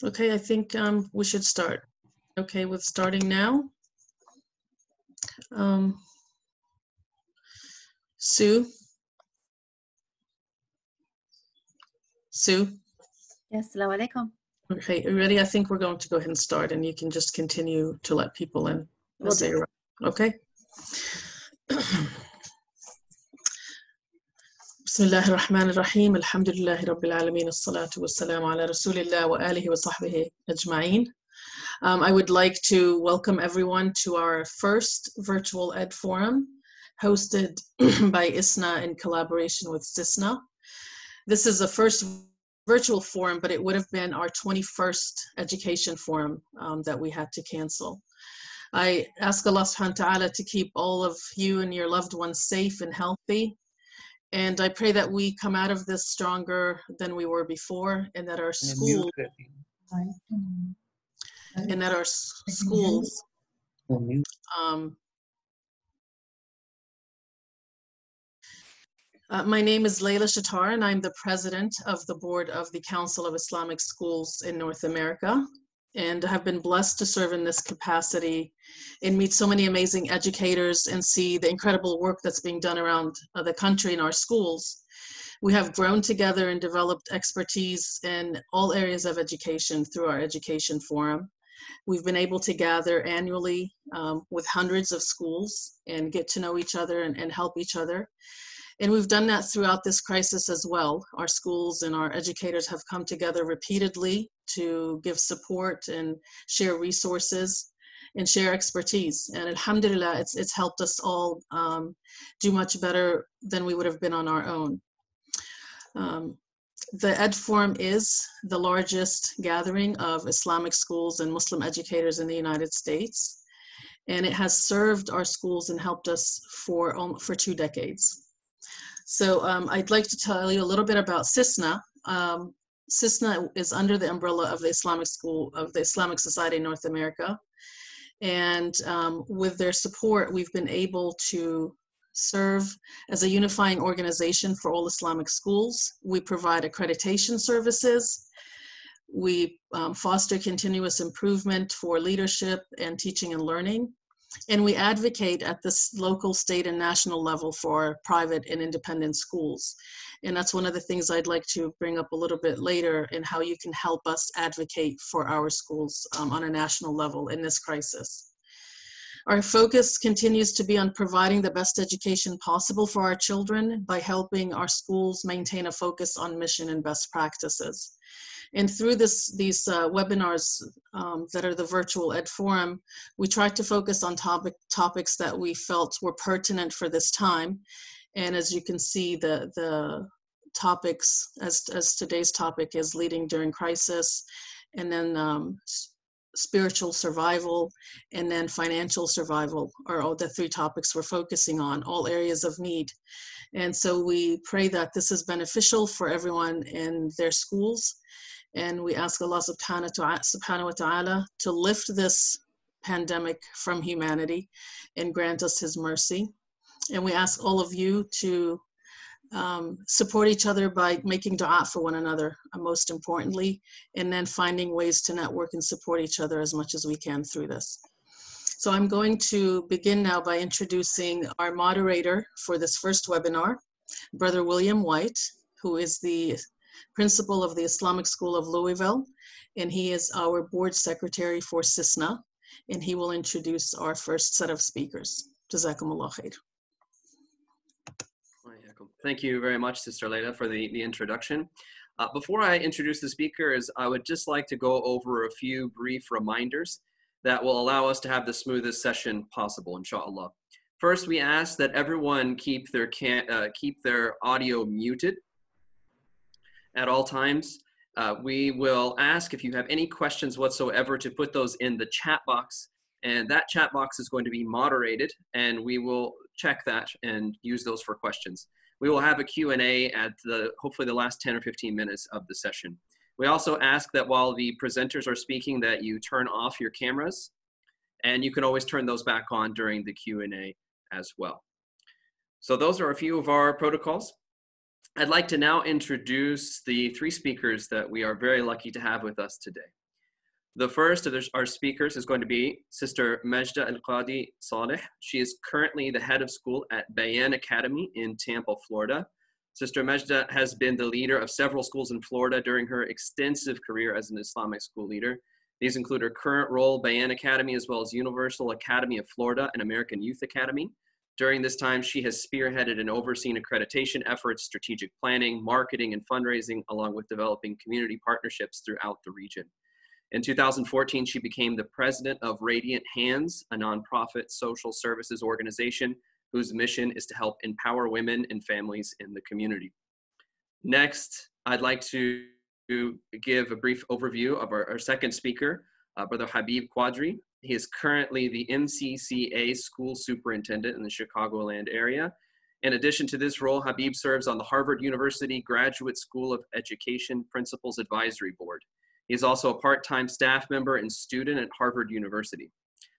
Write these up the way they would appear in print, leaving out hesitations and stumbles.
Okay, I think we should start. Okay, with starting now. Sue? Sue? Yes, assalamu alaikum. Okay, you ready? I think we're going to go ahead and start, and you can just continue to let people in as they arrive. Okay? بسم الله الرحمن الرحيم الحمد لله رب العالمين الصلاة والسلام على رسول الله وآله وصحبه أجمعين. I would like to welcome everyone to our first virtual Ed Forum hosted by ISNA in collaboration with CISNA. This is the first virtual forum, but it would have been our 21st education forum that we had to cancel. I ask Allah subhanahu wa ta'ala to keep all of you and your loved ones safe and healthy. And I pray that we come out of this stronger than we were before, and that our schools my name is Layla Shatar, and I'm the president of the board of the Council of Islamic Schools in North America, and have been blessed to serve in this capacity and meet so many amazing educators and see the incredible work that's being done around the country in our schools. We have grown together and developed expertise in all areas of education through our education forum. We've been able to gather annually with hundreds of schools and get to know each other and help each other. And we've done that throughout this crisis as well. Our schools and our educators have come together repeatedly to give support and share resources and share expertise. And alhamdulillah, it's helped us all do much better than we would have been on our own. The Ed Forum is the largest gathering of Islamic schools and Muslim educators in the United States. And it has served our schools and helped us for 2 decades. So I'd like to tell you a little bit about CISNA. CISNA is under the umbrella of the Islamic Society in North America. And with their support, we've been able to serve as a unifying organization for all Islamic schools. We provide accreditation services. We foster continuous improvement for leadership and teaching and learning. And we advocate at this local, state, and national level for private and independent schools. And that's one of the things I'd like to bring up a little bit later in how you can help us advocate for our schools on a national level in this crisis. Our focus continues to be on providing the best education possible for our children by helping our schools maintain a focus on mission and best practices. And through these webinars that are the virtual Ed Forum, we tried to focus on topics that we felt were pertinent for this time. And as you can see, the topics, as today's topic is leading during crisis, and then spiritual survival, and then financial survival are all the 3 topics we're focusing on, all areas of need. And so we pray that this is beneficial for everyone in their schools. And we ask Allah subhanahu wa ta'ala to lift this pandemic from humanity and grant us his mercy. And we ask all of you to support each other by making dua for one another, most importantly, and then finding ways to network and support each other as much as we can through this. So I'm going to begin now by introducing our moderator for this first webinar, Brother William White, who is the principal of the Islamic School of Louisville, and he is our board secretary for CISNA, and he will introduce our first set of speakers. Jazakumullah khair. Thank you very much, Sister Layla, for the introduction. Before I introduce the speakers, I would just like to go over a few brief reminders that will allow us to have the smoothest session possible, inshallah. First, we ask that everyone keep their audio muted at all times. We will ask if you have any questions whatsoever to put those in the chat box, and that chat box is going to be moderated, and we will check that and use those for questions. We will have a Q&A at hopefully the last 10 or 15 minutes of the session. We also ask that while the presenters are speaking that you turn off your cameras, and you can always turn those back on during the Q&A as well. So those are a few of our protocols. I'd like to now introduce the 3 speakers that we are very lucky to have with us today. The first of our speakers is going to be Sister Majda Al-Qadi Saleh. She is currently the head of school at Bayan Academy in Tampa, Florida. Sister Majda has been the leader of several schools in Florida during her extensive career as an Islamic school leader. These include her current role, Bayan Academy, as well as Universal Academy of Florida and American Youth Academy. During this time, she has spearheaded and overseen accreditation efforts, strategic planning, marketing, and fundraising, along with developing community partnerships throughout the region. In 2014, she became the president of Radiant Hands, a nonprofit social services organization whose mission is to help empower women and families in the community. Next, I'd like to give a brief overview of our second speaker, Brother Habib Quadri. He is currently the MCCA school superintendent in the Chicagoland area. In addition to this role, Habib serves on the Harvard University Graduate School of Education Principals Advisory Board. He is also a part-time staff member and student at Harvard University.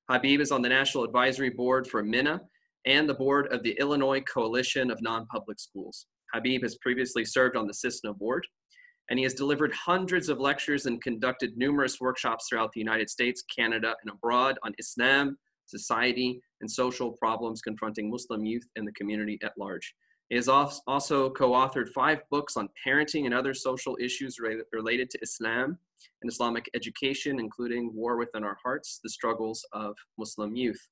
Habib is on the National Advisory Board for MINA and the board of the Illinois Coalition of Non-Public Schools. Habib has previously served on the CISNA board, and he has delivered hundreds of lectures and conducted numerous workshops throughout the United States, Canada, and abroad on Islam, society, and social problems confronting Muslim youth and the community at large. He has also co-authored 5 books on parenting and other social issues related to Islam and Islamic education, including War Within Our Hearts, the Struggles of Muslim Youth.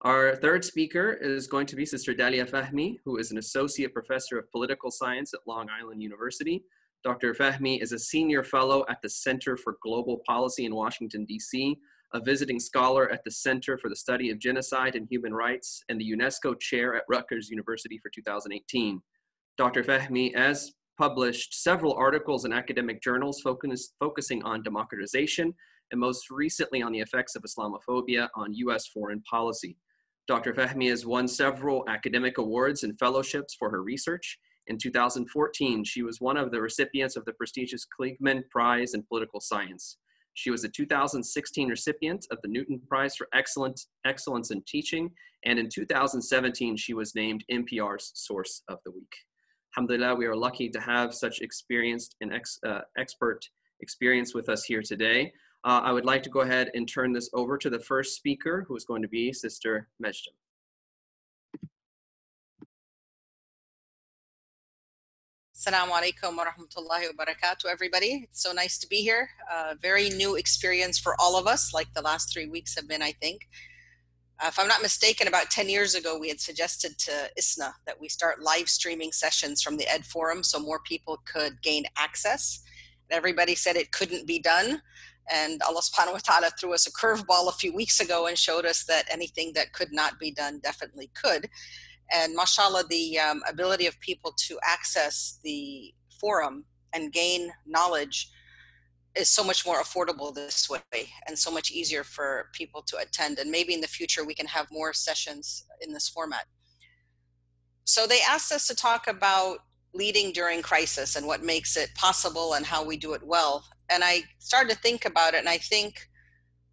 Our third speaker is going to be Sister Dalia Fahmy, who is an associate professor of political science at Long Island University. Dr. Fahmy is a senior fellow at the Center for Global Policy in Washington, D.C., a visiting scholar at the Center for the Study of Genocide and Human Rights, and the UNESCO chair at Rutgers University for 2018. Dr. Fahmy has published several articles in academic journals focusing on democratization, and most recently on the effects of Islamophobia on U.S. foreign policy. Dr. Fahmy has won several academic awards and fellowships for her research. In 2014, she was one of the recipients of the prestigious Kliegman Prize in Political Science. She was a 2016 recipient of the Newton Prize for Excellence in Teaching, and in 2017, she was named NPR's Source of the Week. Alhamdulillah, we are lucky to have such experienced and expert experience with us here today. I would like to go ahead and turn this over to the first speaker, who is going to be Sister Majda. Assalamu alaikum wa rahmatullahi wa barakatuh, everybody. It's so nice to be here. Very new experience for all of us, like the last 3 weeks have been, I think. If I'm not mistaken, about 10 years ago, we had suggested to ISNA that we start live streaming sessions from the Ed Forum so more people could gain access. And everybody said it couldn't be done. And Allah subhanahu wa ta'ala threw us a curveball a few weeks ago and showed us that anything that could not be done definitely could. And mashallah, the ability of people to access the forum and gain knowledge is so much more affordable this way and so much easier for people to attend. And maybe in the future we can have more sessions in this format. So they asked us to talk about leading during crisis and what makes it possible and how we do it well. And I started to think about it, and I think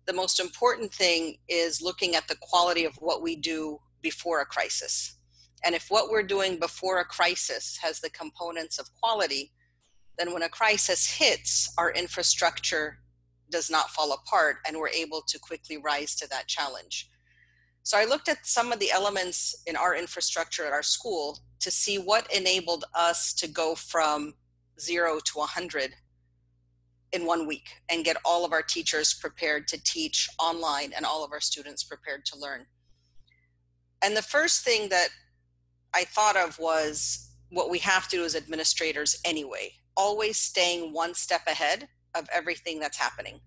the most important thing is looking at the quality of what we do before a crisis. And if what we're doing before a crisis has the components of quality, then when a crisis hits, our infrastructure does not fall apart and we're able to quickly rise to that challenge. So I looked at some of the elements in our infrastructure at our school to see what enabled us to go from 0 to 100 in 1 week and get all of our teachers prepared to teach online and all of our students prepared to learn. And the first thing that I thought of was what we have to do as administrators anyway, always staying one step ahead of everything that's happening,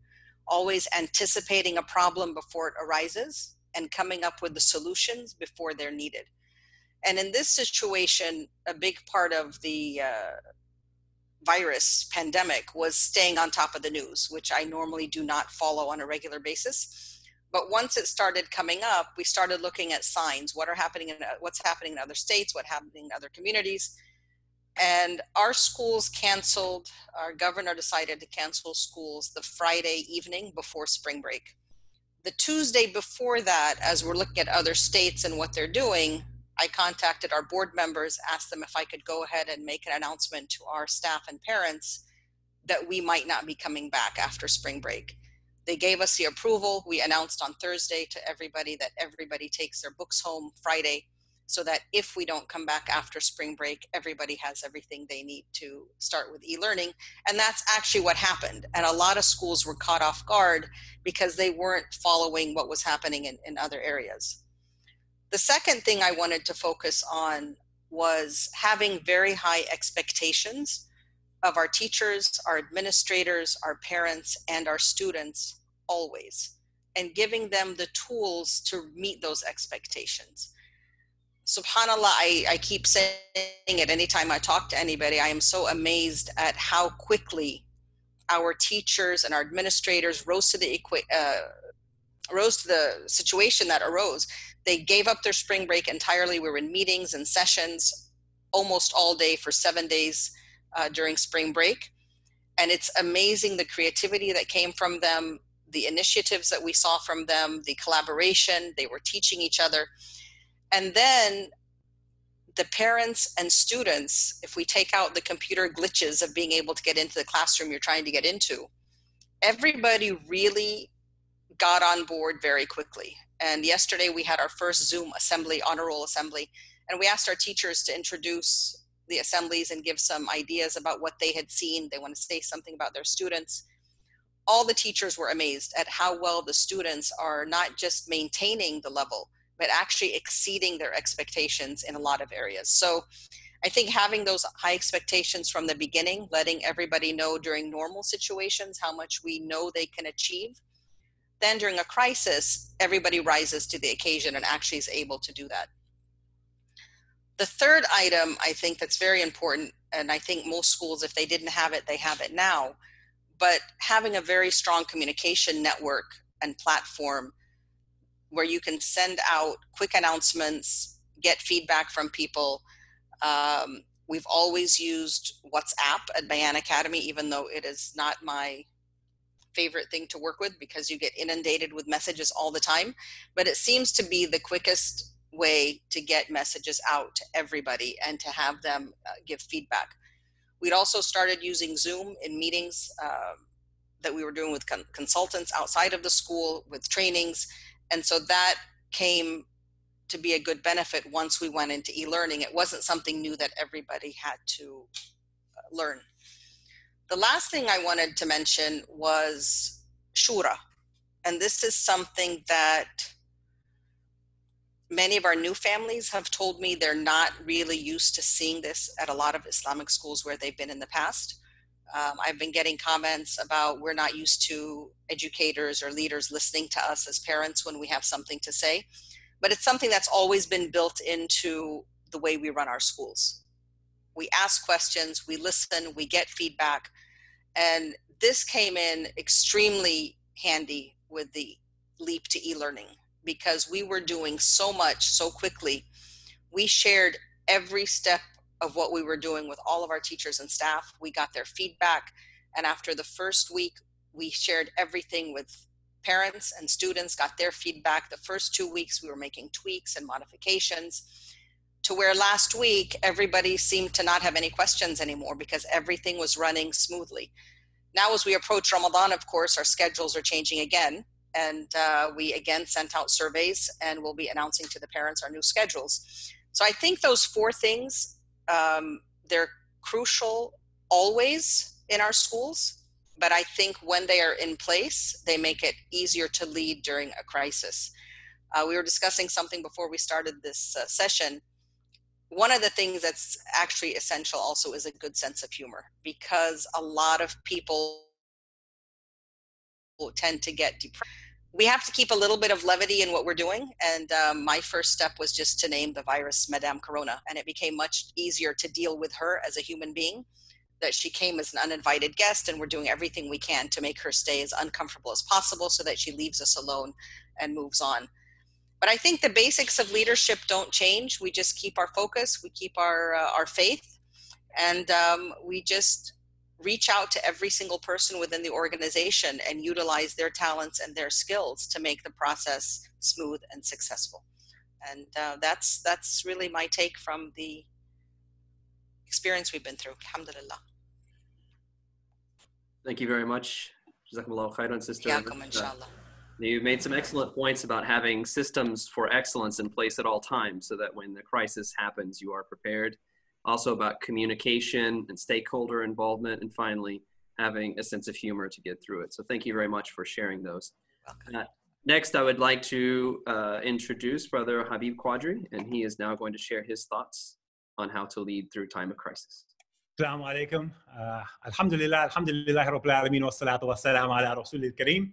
always anticipating a problem before it arises and coming up with the solutions before they're needed. And in this situation, a big part of the virus pandemic was staying on top of the news, which I normally do not follow on a regular basis. But once it started coming up, we started looking at signs, what's happening in other states, what's happening in other communities. And our schools canceled, our governor decided to cancel schools the Friday evening before spring break. The Tuesday before that, as we're looking at other states and what they're doing, I contacted our board members, asked them if I could go ahead and make an announcement to our staff and parents that we might not be coming back after spring break. They gave us the approval. We announced on Thursday to everybody that everybody takes their books home Friday, so that if we don't come back after spring break, everybody has everything they need to start with e-learning. And that's actually what happened. And a lot of schools were caught off guard because they weren't following what was happening in other areas. The second thing I wanted to focus on was having very high expectations of our teachers, our administrators, our parents, and our students always, and giving them the tools to meet those expectations. SubhanAllah, I keep saying it anytime I talk to anybody, I am so amazed at how quickly our teachers and our administrators rose to the situation that arose. They gave up their spring break entirely. We were in meetings and sessions almost all day for 7 days during spring break. And it's amazing the creativity that came from them, the initiatives that we saw from them, the collaboration, they were teaching each other. And then the parents and students, if we take out the computer glitches of being able to get into the classroom you're trying to get into, everybody really got on board very quickly. And yesterday we had our first Zoom assembly, honor roll assembly, and we asked our teachers to introduce the assemblies and give some ideas about what they had seen. They want to say something about their students. All the teachers were amazed at how well the students are not just maintaining the level, but actually exceeding their expectations in a lot of areas. So I think having those high expectations from the beginning, letting everybody know during normal situations how much we know they can achieve. Then during a crisis, everybody rises to the occasion and actually is able to do that. The third item I think that's very important, and I think most schools, if they didn't have it, they have it now, but having a very strong communication network and platform where you can send out quick announcements, get feedback from people. We've always used WhatsApp at Bayan Academy, even though it is not my favorite thing to work with because you get inundated with messages all the time. But it seems to be the quickest way to get messages out to everybody and to have them give feedback. We'd also started using Zoom in meetings that we were doing with consultants outside of the school with trainings. And so that came to be a good benefit once we went into e-learning. It wasn't something new that everybody had to learn. The last thing I wanted to mention was Shura. And this is something that many of our new families have told me they're not really used to seeing this at a lot of Islamic schools where they've been in the past. I've been getting comments about we're not used to educators or leaders listening to us as parents when we have something to say. But it's something that's always been built into the way we run our schools. We ask questions, we listen, we get feedback. And this came in extremely handy with the leap to e-learning because we were doing so much so quickly. We shared every step of what we were doing with all of our teachers and staff. We got their feedback. And after the first week, we shared everything with parents and students, got their feedback. The first 2 weeks, we were making tweaks and modifications to where last week, everybody seemed to not have any questions anymore because everything was running smoothly. Now, as we approach Ramadan, of course, our schedules are changing again. And we again sent out surveys and we'll be announcing to the parents our new schedules. So I think those 4 things, they're crucial always in our schools, but I think when they are in place, they make it easier to lead during a crisis. We were discussing something before we started this session. One of the things that's actually essential also is a good sense of humor, because a lot of people tend to get depressed. We have to keep a little bit of levity in what we're doing. And my first step was just to name the virus Madame Corona. And it became much easier to deal with her as a human being, that she came as an uninvited guest and we're doing everything we can to make her stay as uncomfortable as possible so that she leaves us alone and moves on. But I think the basics of leadership don't change. We just keep our focus, we keep our faith, and we just reach out to every single person within the organization and utilize their talents and their skills to make the process smooth and successful. And that's really my take from the experience we've been through. Alhamdulillah. Thank you very much. Jazakumullah khairan, Sister. Yakum, inshallah. You made some excellent points about having systems for excellence in place at all times so that when the crisis happens, you are prepared. Also about communication and stakeholder involvement, and finally, having a sense of humor to get through it. So thank you very much for sharing those. Next, I would like to introduce Brother Habib Quadri, and he is now going to share his thoughts on how to lead through time of crisis. Assalamu alaikum. Alhamdulillah, alhamdulillah, rabbil alameen, wa salatu wa salam ala rasulil kareem.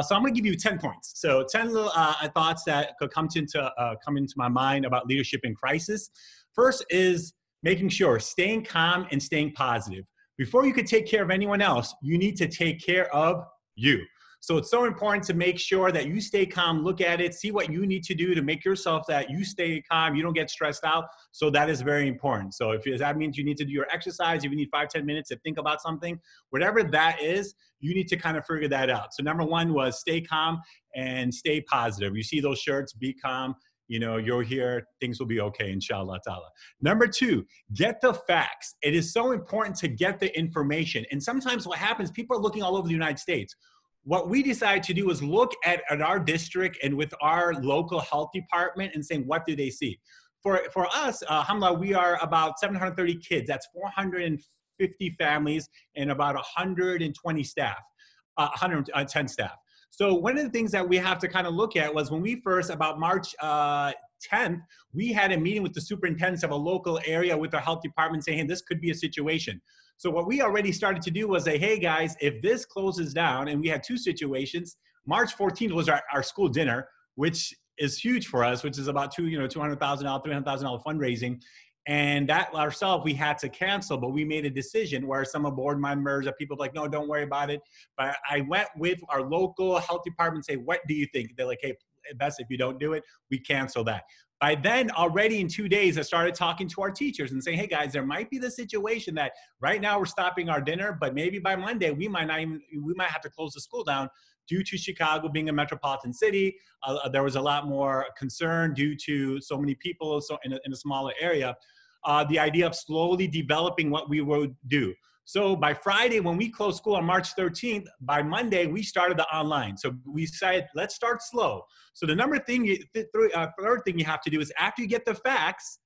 So I'm going to give you 10 points. So 10 little thoughts that could come into my mind about leadership in crisis. First is making sure, staying calm and staying positive. Before you could take care of anyone else, you need to take care of you. So it's so important to make sure that you stay calm, look at it, see what you need to do to make yourself that you stay calm, you don't get stressed out. So that is very important. So if that means you need to do your exercise, if you need 5-10 minutes to think about something, whatever that is, you need to kind of figure that out. So number one was stay calm and stay positive. You see those shirts, be calm, you know, you're here, things will be okay, inshallah ta'ala. Number two, get the facts. It is so important to get the information. And sometimes what happens, people are looking all over the United States. What we decided to do is look at our district and with our local health department and saying, what do they see? For us, alhamdulillah, we are about 730 kids. That's 450 families and about 120 staff, 110 staff. So one of the things that we have to kind of look at was when we first, about March 10th, we had a meeting with the superintendents of a local area with our health department saying, hey, this could be a situation. So what we already started to do was say, hey guys, if this closes down, and we had two situations, March 14th was our school dinner, which is huge for us, which is about $200,000, $300,000 fundraising. And that ourselves, we had to cancel, but we made a decision where some of board members or people like, no, don't worry about it. But I went with our local health department and say, what do you think? They're like, hey, best if you don't do it, we cancel that. By then, already in 2 days, I started talking to our teachers and saying, hey guys, there might be the situation that right now we're stopping our dinner, but maybe by Monday, we might have to close the school down due to Chicago being a metropolitan city. There was a lot more concern due to so many people in a smaller area. The idea of slowly developing what we would do. So by Friday, when we closed school on March 13th, by Monday, we started the online. So we decided, let's start slow. So the third thing you have to do is after you get the facts,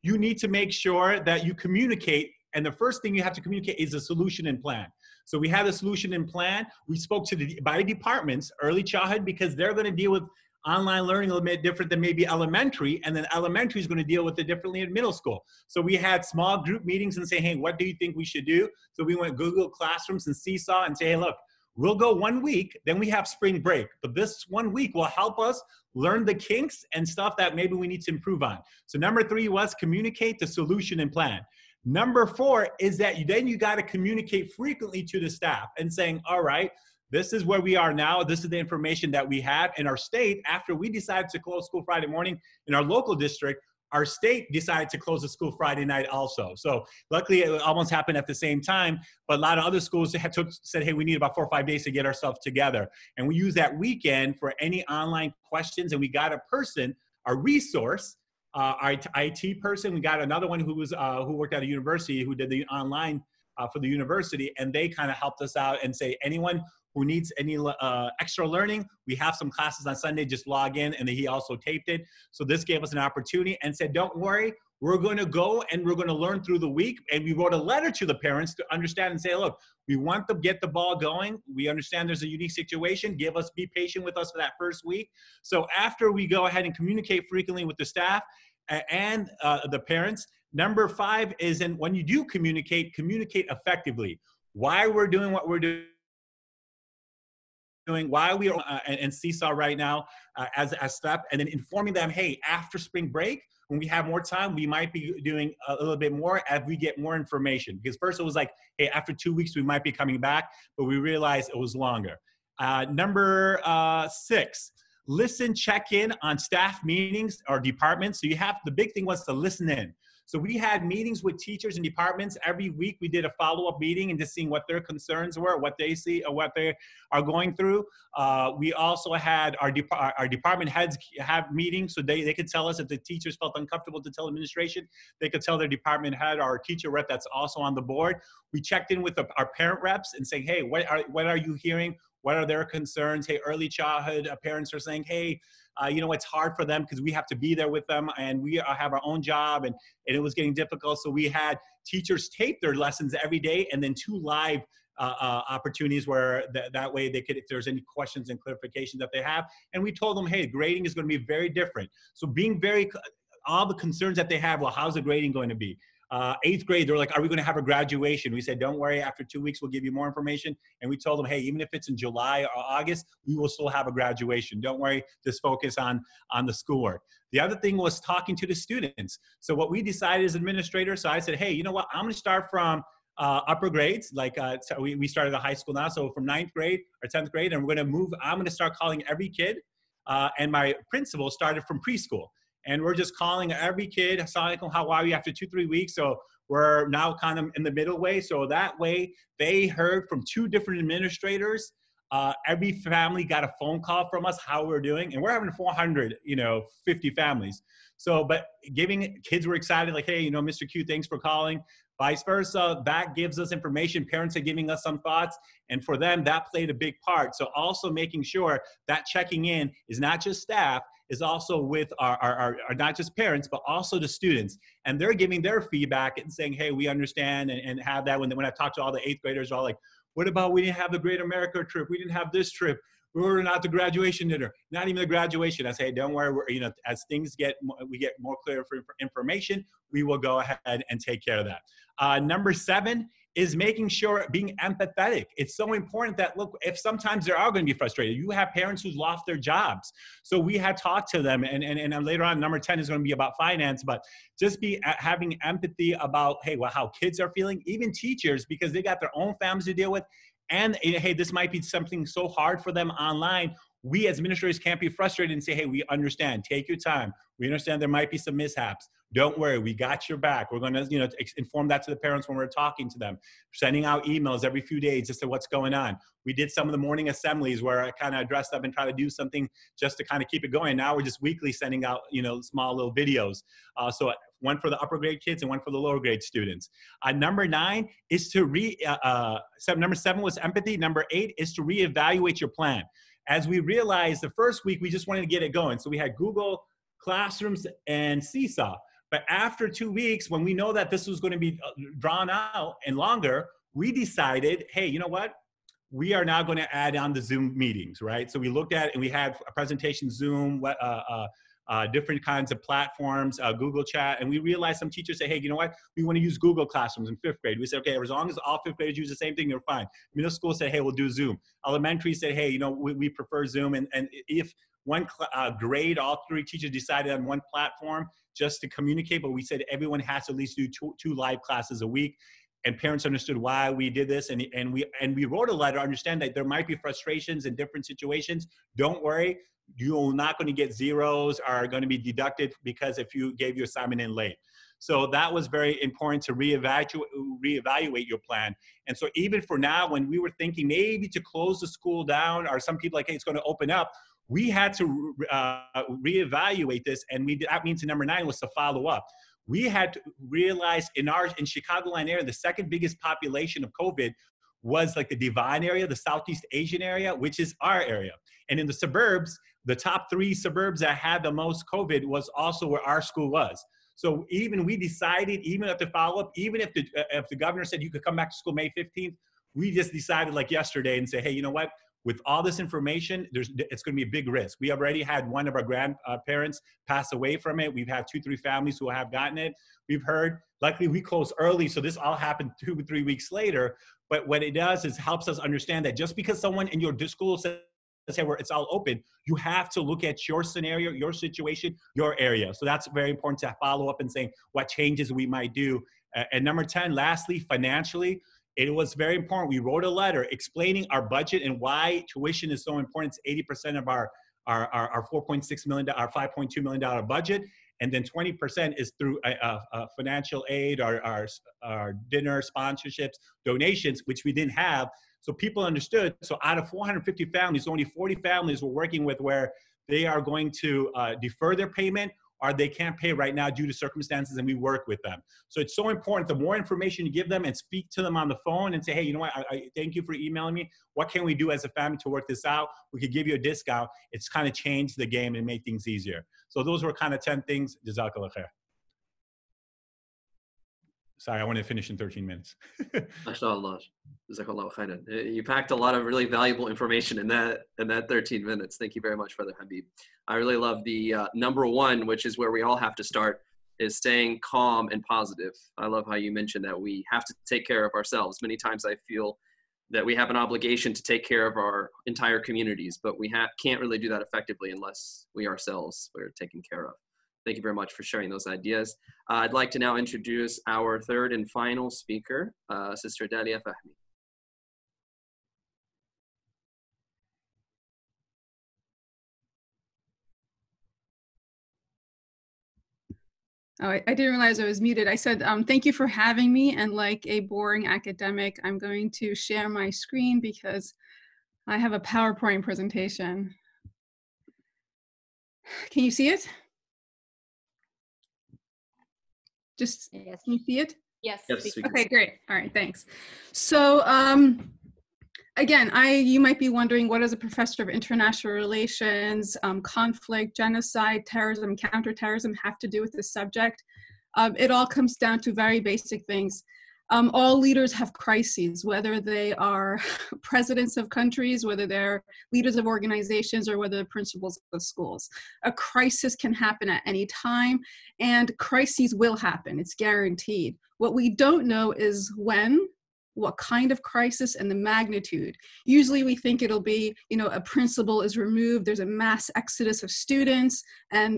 you need to make sure that you communicate. And the first thing you have to communicate is a solution and plan. So we have a solution and plan. We spoke to by departments, early childhood, because they're going to deal with online learning a little bit different than maybe elementary, and then elementary is going to deal with it differently in middle school. So we had small group meetings and say, hey, what do you think we should do? So we went Google Classrooms and Seesaw and say, hey, look, we'll go 1 week, then we have spring break. But this 1 week will help us learn the kinks and stuff that maybe we need to improve on. So number 3 was communicate the solution and plan. Number 4 is that then you got to communicate frequently to the staff and saying, all right, this is where we are now. This is the information that we have in our state. After we decided to close school Friday morning in our local district, our state decided to close the school Friday night also. So luckily it almost happened at the same time, but a lot of other schools said, hey, we need about 4 or 5 days to get ourselves together. And we used that weekend for any online questions, and we got a person, a resource, our IT person. We got another one who worked at a university who did the online for the university, and they kind of helped us out and say, anyone who needs any extra learning, we have some classes on Sunday, just log in, and then he also taped it. So this gave us an opportunity and said, don't worry, we're going to go and we're going to learn through the week. And we wrote a letter to the parents to understand and say, look, we want to get the ball going. We understand there's a unique situation. Be patient with us for that first week. So after we go ahead and communicate frequently with the staff and the parents, number 5 is when you do communicate effectively. Why we're doing what we're doing, why we are and Seesaw right now as a step, and then informing them, hey, after spring break, when we have more time, we might be doing a little bit more as we get more information. Because first it was like, hey, after 2 weeks, we might be coming back, but we realized it was longer. Number 6, listen, check in on staff meetings or departments. So the big thing was to listen in. So we had meetings with teachers and departments every week. We did a follow-up meeting and just seeing what their concerns were, what they see, or what they are going through. We also had our department heads have meetings, so they could tell us if the teachers felt uncomfortable to tell administration. They could tell their department head or teacher rep that's also on the board. We checked in with our parent reps and saying, hey, what are you hearing? What are their concerns? Hey, early childhood parents are saying, hey, it's hard for them because we have to be there with them and we have our own job and it was getting difficult. So we had teachers tape their lessons every day and then 2 live opportunities where that way they could, if there's any questions and clarifications that they have. And we told them, hey, grading is going to be very different. So being all the concerns that they have, well, how's the grading going to be? 8th grade, they're like, are we going to have a graduation? We said, don't worry, after 2 weeks, we'll give you more information. And we told them, hey, even if it's in July or August, we will still have a graduation. Don't worry, just focus on the schoolwork. The other thing was talking to the students. So what we decided as administrators, so I said, hey, you know what, I'm going to start from upper grades, so we started at high school now, so from 9th grade or 10th grade, and we're going to move, I'm going to start calling every kid, and my principal started from preschool. And we're just calling every kid, Assalamualaikum, how are you, after 2-3 weeks. So we're now kind of in the middle way. So that way they heard from 2 different administrators. Every family got a phone call from us, how we're doing. And we're having 450 families. So, but kids were excited, like, hey, Mr. Q, thanks for calling. Vice versa, that gives us information. Parents are giving us some thoughts. And for them, that played a big part. So also making sure that checking in is not just staff, is also with our not just parents, but also the students. And they're giving their feedback and saying, hey, we understand, and have that. When I talk to all the 8th graders, all like, what about we didn't have the Great America trip? We didn't have this trip. We were not the graduation dinner, not even the graduation. I say, don't worry, as things we get more clear for information, we will go ahead and take care of that. Number 7 is making sure being empathetic. It's so important that, look, if sometimes there are going to be frustrated, you have parents who've lost their jobs. So we had talked to them, and later on, number 10 is going to be about finance, but just having empathy about, hey, well, how kids are feeling, even teachers, because they got their own families to deal with. And hey, this might be something so hard for them online. We as administrators can't be frustrated and say, hey, we understand, take your time. We understand there might be some mishaps. Don't worry, we got your back. We're going to, inform that to the parents when we're talking to them, sending out emails every few days just to what's going on. We did some of the morning assemblies where I kind of dressed up and try to do something just to kind of keep it going. Now we're just weekly sending out, small little videos. So one for the upper grade kids and one for the lower grade students. Number 9 is number 7 was empathy. Number 8 is to reevaluate your plan. As we realized the first week, we just wanted to get it going. So we had Google Classrooms and Seesaw. But after 2 weeks, when we know that this was going to be drawn out and longer, we decided, hey, you know what? We are now going to add on the Zoom meetings, right? So we looked at it and we had a presentation, Zoom, different kinds of platforms, Google Chat, and we realized some teachers say, hey, you know what? We want to use Google Classrooms in 5th grade. We said, okay, as long as all 5th graders use the same thing, you're fine. Middle school said, hey, we'll do Zoom. Elementary said, hey, we prefer Zoom. And if one grade, all 3 teachers decided on one platform just to communicate, but we said everyone has to at least do two live classes a week. And parents understood why we did this, and we wrote a letter, understand that there might be frustrations in different situations. Don't worry, you're not going to get zeros are going to be deducted because if you gave your assignment in late. So that was very important to reevaluate your plan. And so even for now, when we were thinking maybe to close the school down, or some people like, hey, it's going to open up, we had to reevaluate this, and that means number 9 was to follow up. We had to realize in Chicagoland area, the second biggest population of COVID was like the Divine area, the Southeast Asian area, which is our area. And in the suburbs, the top 3 suburbs that had the most COVID was also where our school was. So we decided, even at the follow-up, even if the governor said you could come back to school May 15th, we just decided like yesterday and say, hey, you know what? With all this information, it's going to be a big risk. We already had one of our grandparents pass away from it. We've had 2-3 families who have gotten it. We've heard, luckily we closed early, so this all happened 2 or 3 weeks later. But what it does is helps us understand that just because someone in your school says, hey, where it's all open, you have to look at your scenario, your situation, your area. So that's very important to follow up and saying what changes we might do. And number 10, lastly, financially, it was very important. We wrote a letter explaining our budget and why tuition is so important. It's 80% of our our $4.6 million, our $5.2 million budget. And then 20% is through financial aid, our dinner sponsorships, donations, which we didn't have. So people understood. So out of 450 families, only 40 families we're working with where they are going to defer their payment, or they can't pay right now due to circumstances, and we work with them. So it's so important. The more information you give them and speak to them on the phone and say, hey, you know what, I thank you for emailing me. What can we do as a family to work this out? We could give you a discount. It's kind of changed the game and made things easier. So those were kind of 10 things. Jazakallah khair. Sorry, I want to finish in 13 minutes. MashaAllah. Jazakallah khairan. You packed a lot of really valuable information in that 13 minutes. Thank you very much, Brother Habib. I really love the number one, which is where we all have to start, is staying calm and positive. I love how you mentioned that we have to take care of ourselves. Many times I feel that we have an obligation to take care of our entire communities, but we can't really do that effectively unless we ourselves are taken care of. Thank you very much for sharing those ideas. I'd like to now introduce our third and final speaker, Sister Dalia Fahmi. Oh, I didn't realize I was muted. I said, thank you for having me. And like a boring academic, I'm going to share my screen because I have a PowerPoint presentation. Can you see it? Just, Yes. can you see it? Yes. Yes, we can Okay, see. great. All right, thanks. So again, you might be wondering, what does a professor of international relations, conflict, genocide, terrorism, counterterrorism have to do with this subject? It all comes down to very basic things. All leaders have crises, whether they are presidents of countries, whether they're leaders of organizations, or whether they're principals of schools. A crisis can happen at any time, and crises will happen. It's guaranteed. What we don't know is when, what kind of crisis, and the magnitude. Usually we think it'll be, a principal is removed, there's a mass exodus of students,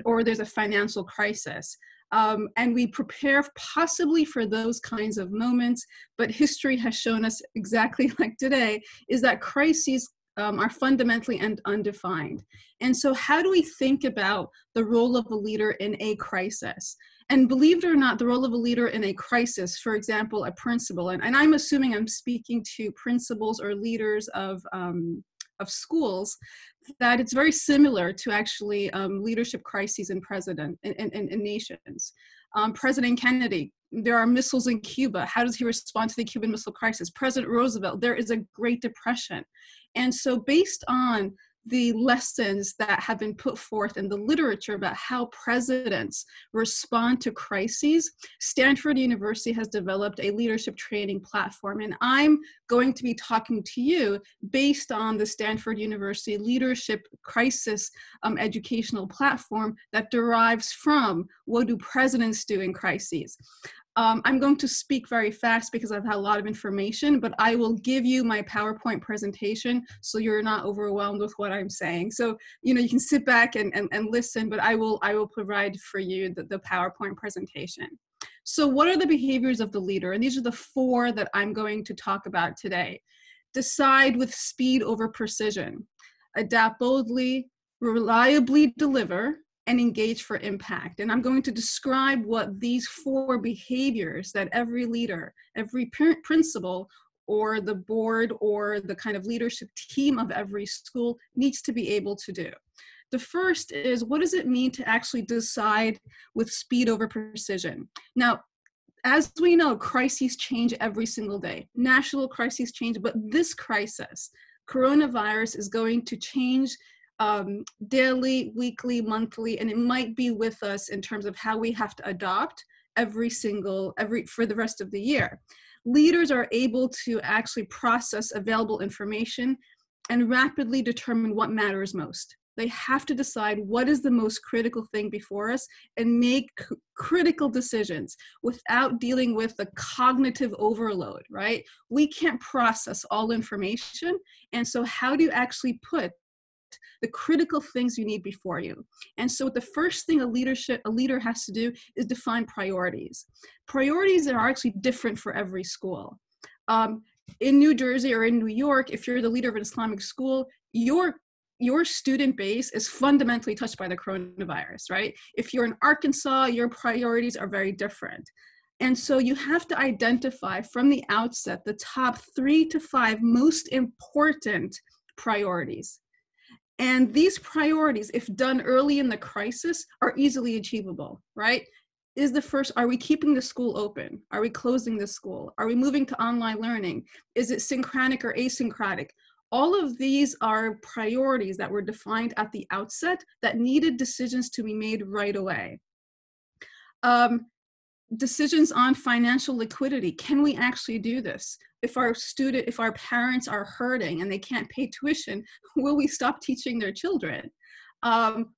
or there's a financial crisis. And we prepare possibly for those kinds of moments, but history has shown us exactly like today, is that crises are fundamentally and undefined. And so how do we think about the role of a leader in a crisis? And believe it or not, the role of a leader in a crisis, for example, a principal, and I'm assuming I'm speaking to principals or leaders of schools, that it's very similar to actually leadership crises in nations. President Kennedy, there are missiles in Cuba. How does he respond to the Cuban Missile Crisis? President Roosevelt, there is a Great Depression. And so based on the lessons that have been put forth in the literature about how presidents respond to crises, Stanford University has developed a leadership training platform. And I'm going to be talking to you based on the Stanford University Leadership Crisis educational platform that derives from what do presidents do in crises. I'm going to speak very fast because I've had a lot of information, but I will give you my PowerPoint presentation so you're not overwhelmed with what I'm saying. So, you can sit back and listen, but I will provide for you the PowerPoint presentation. So what are the behaviors of the leader? And these are the 4 that I'm going to talk about today. Decide with speed over precision. Adapt boldly, reliably deliver, and engage for impact. And I'm going to describe what these 4 behaviors that every leader, every principal, or the board, or the kind of leadership team of every school needs to be able to do. The first is, what does it mean to actually decide with speed over precision? Now, as we know, crises change every single day. National crises change, but this crisis, coronavirus, is going to change daily, weekly, monthly, and it might be with us in terms of how we have to adopt for the rest of the year. Leaders are able to actually process available information and rapidly determine what matters most. They have to decide what is the most critical thing before us and make critical decisions without dealing with the cognitive overload, right? We can't process all information. And so how do you actually put the critical things you need before you? And so the first thing a leader has to do is define priorities. Priorities are actually different for every school. In New Jersey or in New York, if you're the leader of an Islamic school, your your student base is fundamentally touched by the coronavirus, right? If you're in Arkansas, your priorities are very different. And so you have to identify from the outset the top 3 to 5 most important priorities. And these priorities, if done early in the crisis, are easily achievable, right? Is the first, are we keeping the school open? Are we closing the school? Are we moving to online learning? Is it synchronic or asynchronic? All of these are priorities that were defined at the outset that needed decisions to be made right away. Decisions on financial liquidity. Can we actually do this? If our parents are hurting and they can't pay tuition, will we stop teaching their children?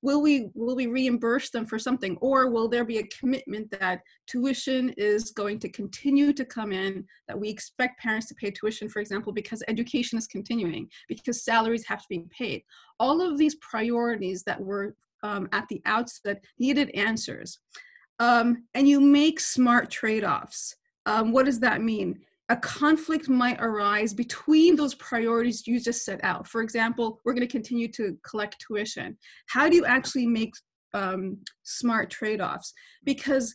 Will we reimburse them for something, or will there be a commitment that tuition is going to continue to come in, that we expect parents to pay tuition, for example, because education is continuing, because salaries have to be paid? All of these priorities that were at the outset needed answers. And you make smart trade-offs. What does that mean? A conflict might arise between those priorities you just set out. For example, we're going to continue to collect tuition. How do you actually make smart trade-offs? Because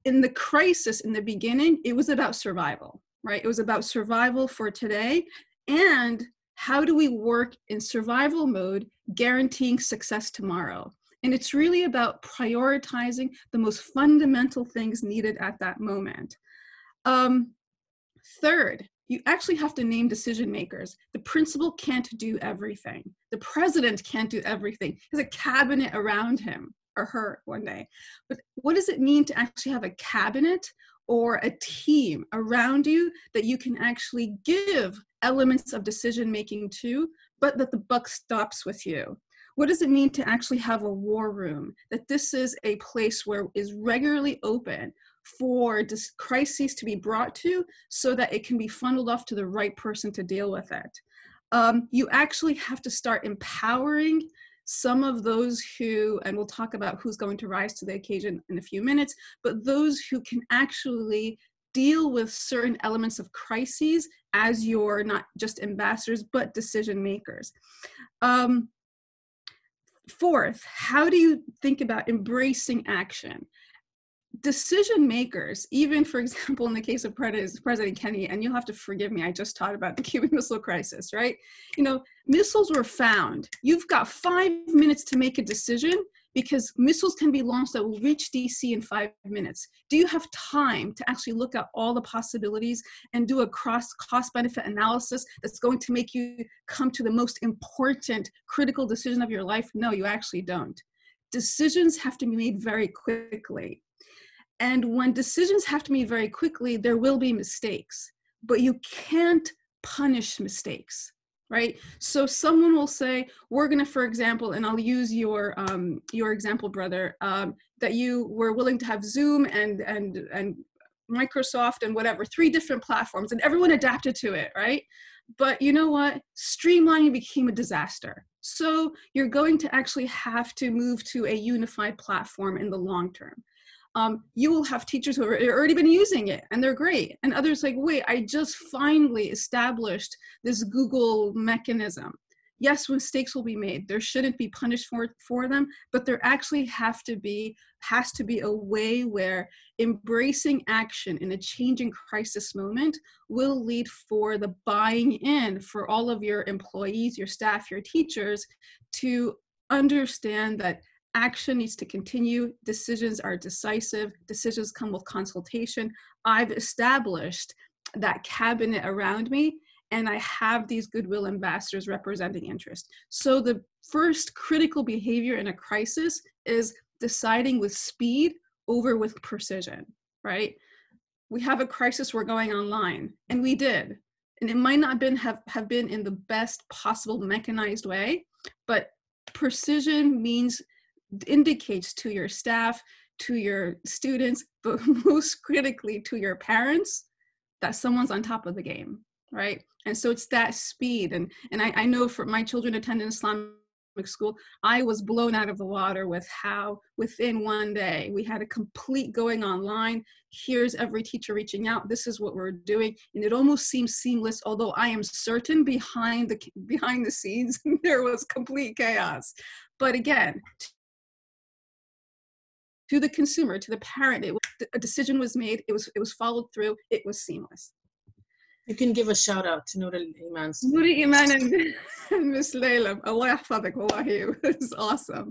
in the crisis in the beginning, it was about survival, right? It was about survival for today. And how do we work in survival mode, guaranteeing success tomorrow? And it's really about prioritizing the most fundamental things needed at that moment. Third, you actually have to name decision makers. The principal can't do everything. The president can't do everything. There's a cabinet around him or her one day. But what does it mean to actually have a cabinet or a team around you that you can actually give elements of decision making to, but that the buck stops with you? What does it mean to actually have a war room? That this is a place where is regularly open for crises to be brought to, so that it can be funneled off to the right person to deal with it. You actually have to start empowering some of those who, and we'll talk about who's going to rise to the occasion in a few minutes, but those who can actually deal with certain elements of crises as your not just ambassadors, but decision makers. Fourth, how do you think about embracing action? Decision makers, even for example, in the case of President Kennedy, and you'll have to forgive me, I just taught about the Cuban Missile Crisis, right? You know, missiles were found. You've got 5 minutes to make a decision because missiles can be launched that will reach DC in 5 minutes. Do you have time to actually look at all the possibilities and do a cost-benefit analysis that's going to make you come to the most important critical decision of your life? No, you actually don't. Decisions have to be made very quickly. And when decisions have to be made very quickly, there will be mistakes, but you can't punish mistakes, right? So someone will say, we're gonna, for example, and I'll use your example, brother, that you were willing to have Zoom and Microsoft and whatever, 3 different platforms, and everyone adapted to it, right? But you know what? Streamlining became a disaster. So you're going to actually have to move to a unified platform in the long term. You will have teachers who have already been using it and they're great. And others like, wait, I just finally established this Google mechanism. Yes, mistakes will be made. There shouldn't be punished for them, but there actually has to be a way where embracing action in a changing crisis moment will lead for the buying in for all of your employees, your staff, your teachers to understand that action needs to continue. Decisions are decisive. Decisions come with consultation. I've established that cabinet around me, and I have these goodwill ambassadors representing interest. So the first critical behavior in a crisis is deciding with speed over with precision, right? We have a crisis, we're going online, and we did. And it might not have been in the best possible mechanized way, but precision indicates to your staff, to your students, but most critically to your parents, that someone's on top of the game, right? And so it's that speed. And I know for my children attend an Islamic school, I was blown out of the water with how within one day we had a complete going online. Here's every teacher reaching out. This is what we're doing. And it almost seems seamless, although I am certain behind the scenes, there was complete chaos. But again, to the consumer, to the parent, a decision was made, it was followed through, it was seamless. You can give a shout out to Noor Iman. Noor Iman and Miss Layla. Allah yahfadak, wallahi, it was awesome.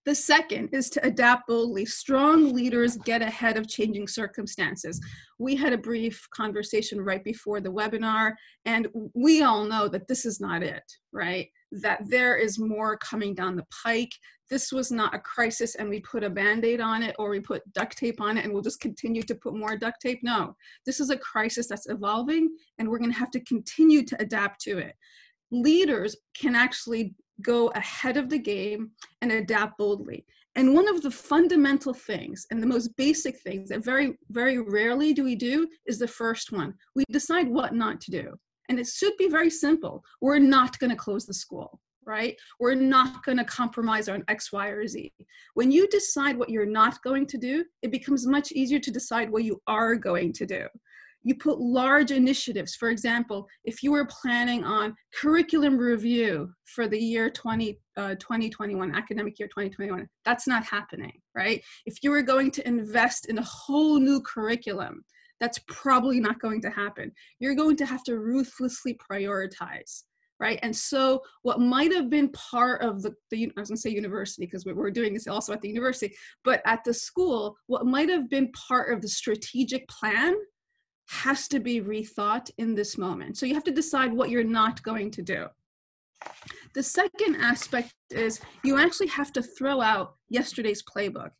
The second is to adapt boldly. Strong leaders get ahead of changing circumstances. We had a brief conversation right before the webinar, and we all know that this is not it, right? That there is more coming down the pike. This was not a crisis and we put a Band-Aid on it or we put duct tape on it and we'll just continue to put more duct tape. No, this is a crisis that's evolving and we're going to have to continue to adapt to it. Leaders can actually go ahead of the game and adapt boldly. And one of the fundamental things and the most basic things that very, very rarely do we do is the first one. We decide what not to do. And it should be very simple. We're not going to close the school, right? We're not going to compromise on X, Y, or Z. When you decide what you're not going to do, it becomes much easier to decide what you are going to do. You put large initiatives. For example, if you were planning on curriculum review for the year 2021, academic year 2021, that's not happening, right? If you were going to invest in a whole new curriculum, that's probably not going to happen. You're going to have to ruthlessly prioritize, right? And so what might have been part of the I was gonna say university, because we're doing this also at the university, but at the school, what might have been part of the strategic plan has to be rethought in this moment. So you have to decide what you're not going to do. The second aspect is you actually have to throw out yesterday's playbook.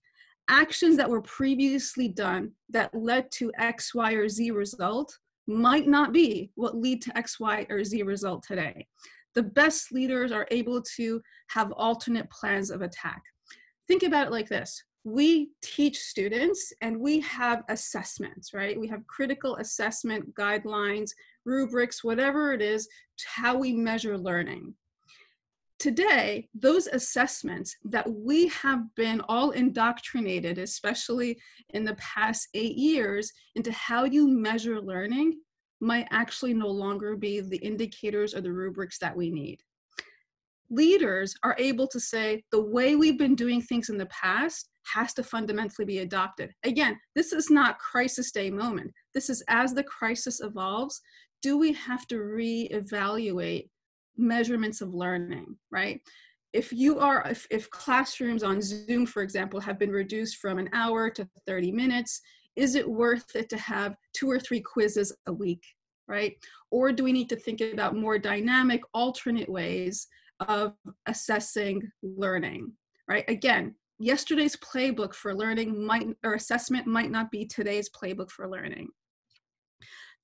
Actions that were previously done that led to X, Y, or Z result might not be what lead to X, Y, or Z result today. The best leaders are able to have alternate plans of attack. Think about it like this. We teach students and we have assessments, right? We have critical assessment guidelines, rubrics, whatever it is, how we measure learning. Today, those assessments that we have been all indoctrinated, especially in the past 8 years, into how you measure learning might actually no longer be the indicators or the rubrics that we need. Leaders are able to say the way we've been doing things in the past has to fundamentally be adopted. Again, this is not crisis day moment. This is as the crisis evolves, do we have to reevaluate measurements of learning, right? If classrooms on Zoom, for example, have been reduced from an hour to 30 minutes, is it worth it to have 2 or 3 quizzes a week, right? Or do we need to think about more dynamic, alternate ways of assessing learning, right? Again, yesterday's playbook for learning assessment might not be today's playbook for learning.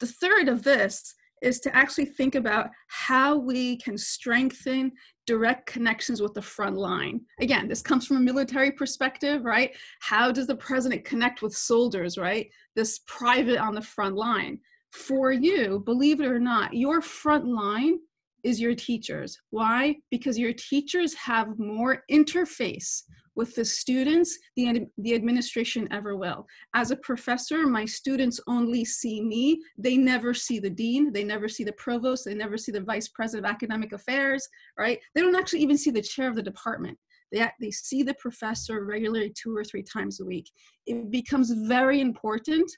The third of this is to actually think about how we can strengthen direct connections with the front line. Again, this comes from a military perspective, right? How does the president connect with soldiers, right? This private on the front line. For you, believe it or not, your front line is your teachers. Why? Because your teachers have more interface with the students than the administration ever will. As a professor, my students only see me. They never see the dean. They never see the provost. They never see the vice president of academic affairs, right? They don't actually even see the chair of the department. They see the professor regularly 2 or 3 times a week. It becomes very important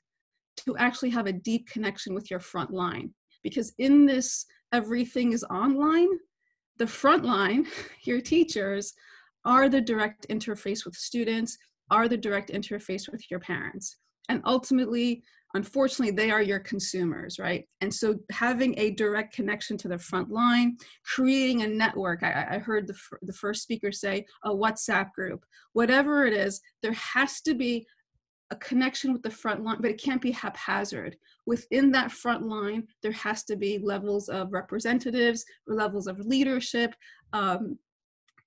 to actually have a deep connection with your front line, because in this everything is online, the front line, your teachers, are the direct interface with students, are the direct interface with your parents. And ultimately, unfortunately, they are your consumers, right? And so having a direct connection to the front line, creating a network, I heard the first speaker say a WhatsApp group, whatever it is, there has to be a connection with the front line, but it can't be haphazard. Within that front line, there has to be levels of representatives, levels of leadership.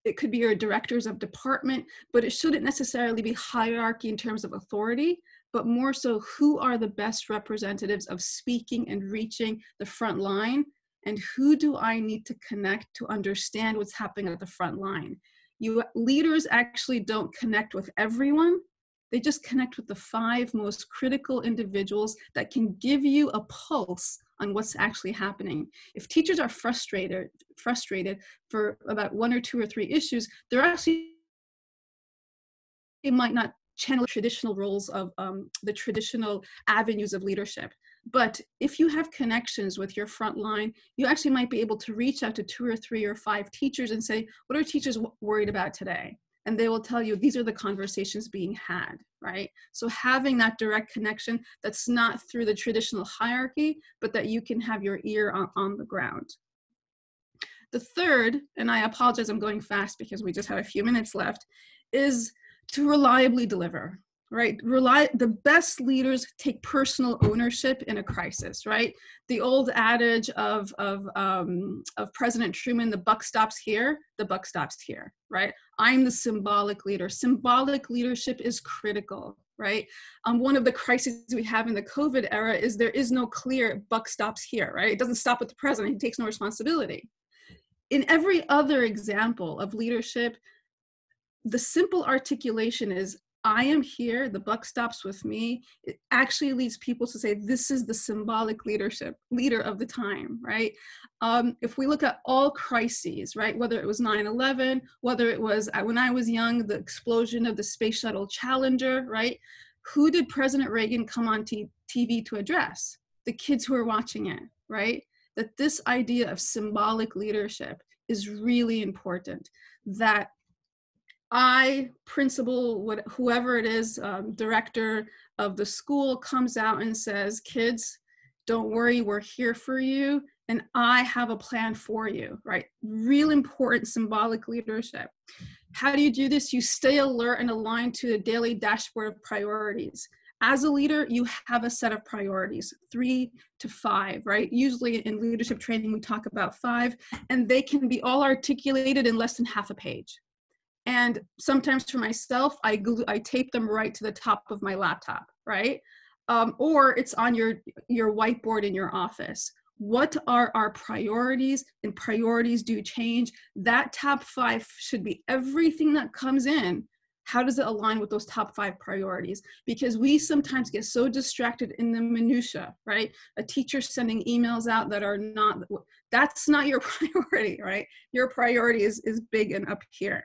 It could be your directors of department, but it shouldn't necessarily be hierarchy in terms of authority, but more so who are the best representatives of speaking and reaching the front line and who do I need to connect to understand what's happening at the front line. Leaders actually don't connect with everyone. They just connect with the 5 most critical individuals that can give you a pulse on what's actually happening. If teachers are frustrated for about 1 or 2 or 3 issues, they might not channel traditional roles of the traditional avenues of leadership. But if you have connections with your front line, you actually might be able to reach out to 2 or 3 or 5 teachers and say, what are teachers worried about today? And they will tell you, these are the conversations being had, right? So having that direct connection that's not through the traditional hierarchy, but that you can have your ear on the ground. The third, and I apologize, I'm going fast because we just have a few minutes left, is to reliably deliver, right? The best leaders take personal ownership in a crisis, right? The old adage of President Truman, the buck stops here, the buck stops here, right? I'm the symbolic leader. Symbolic leadership is critical, right? One of the crises we have in the COVID era is there is no clear buck stops here, right? It doesn't stop with the president, he takes no responsibility. In every other example of leadership, the simple articulation is, I am here, the buck stops with me. It actually leads people to say, this is the symbolic leader of the time, right? If we look at all crises, right, whether it was 9/11, whether it was, when I was young, the explosion of the Space Shuttle Challenger, right? Who did President Reagan come on TV to address? The kids who are watching it, right? That this idea of symbolic leadership is really important. That principal, whoever it is, director of the school comes out and says, kids, don't worry, we're here for you, and I have a plan for you, right? Real important symbolic leadership. How do you do this? You stay alert and aligned to the daily dashboard of priorities. As a leader, you have a set of priorities, 3 to 5, right? Usually in leadership training, we talk about 5, and they can be all articulated in less than half a page. And sometimes for myself, I tape them right to the top of my laptop, right? Or it's on your whiteboard in your office. What are our priorities? And priorities do change. That top 5 should be everything that comes in. How does it align with those top 5 priorities? Because we sometimes get so distracted in the minutia, right? A teacher sending emails out that are not, that's not your priority, right? Your priority is big and up here.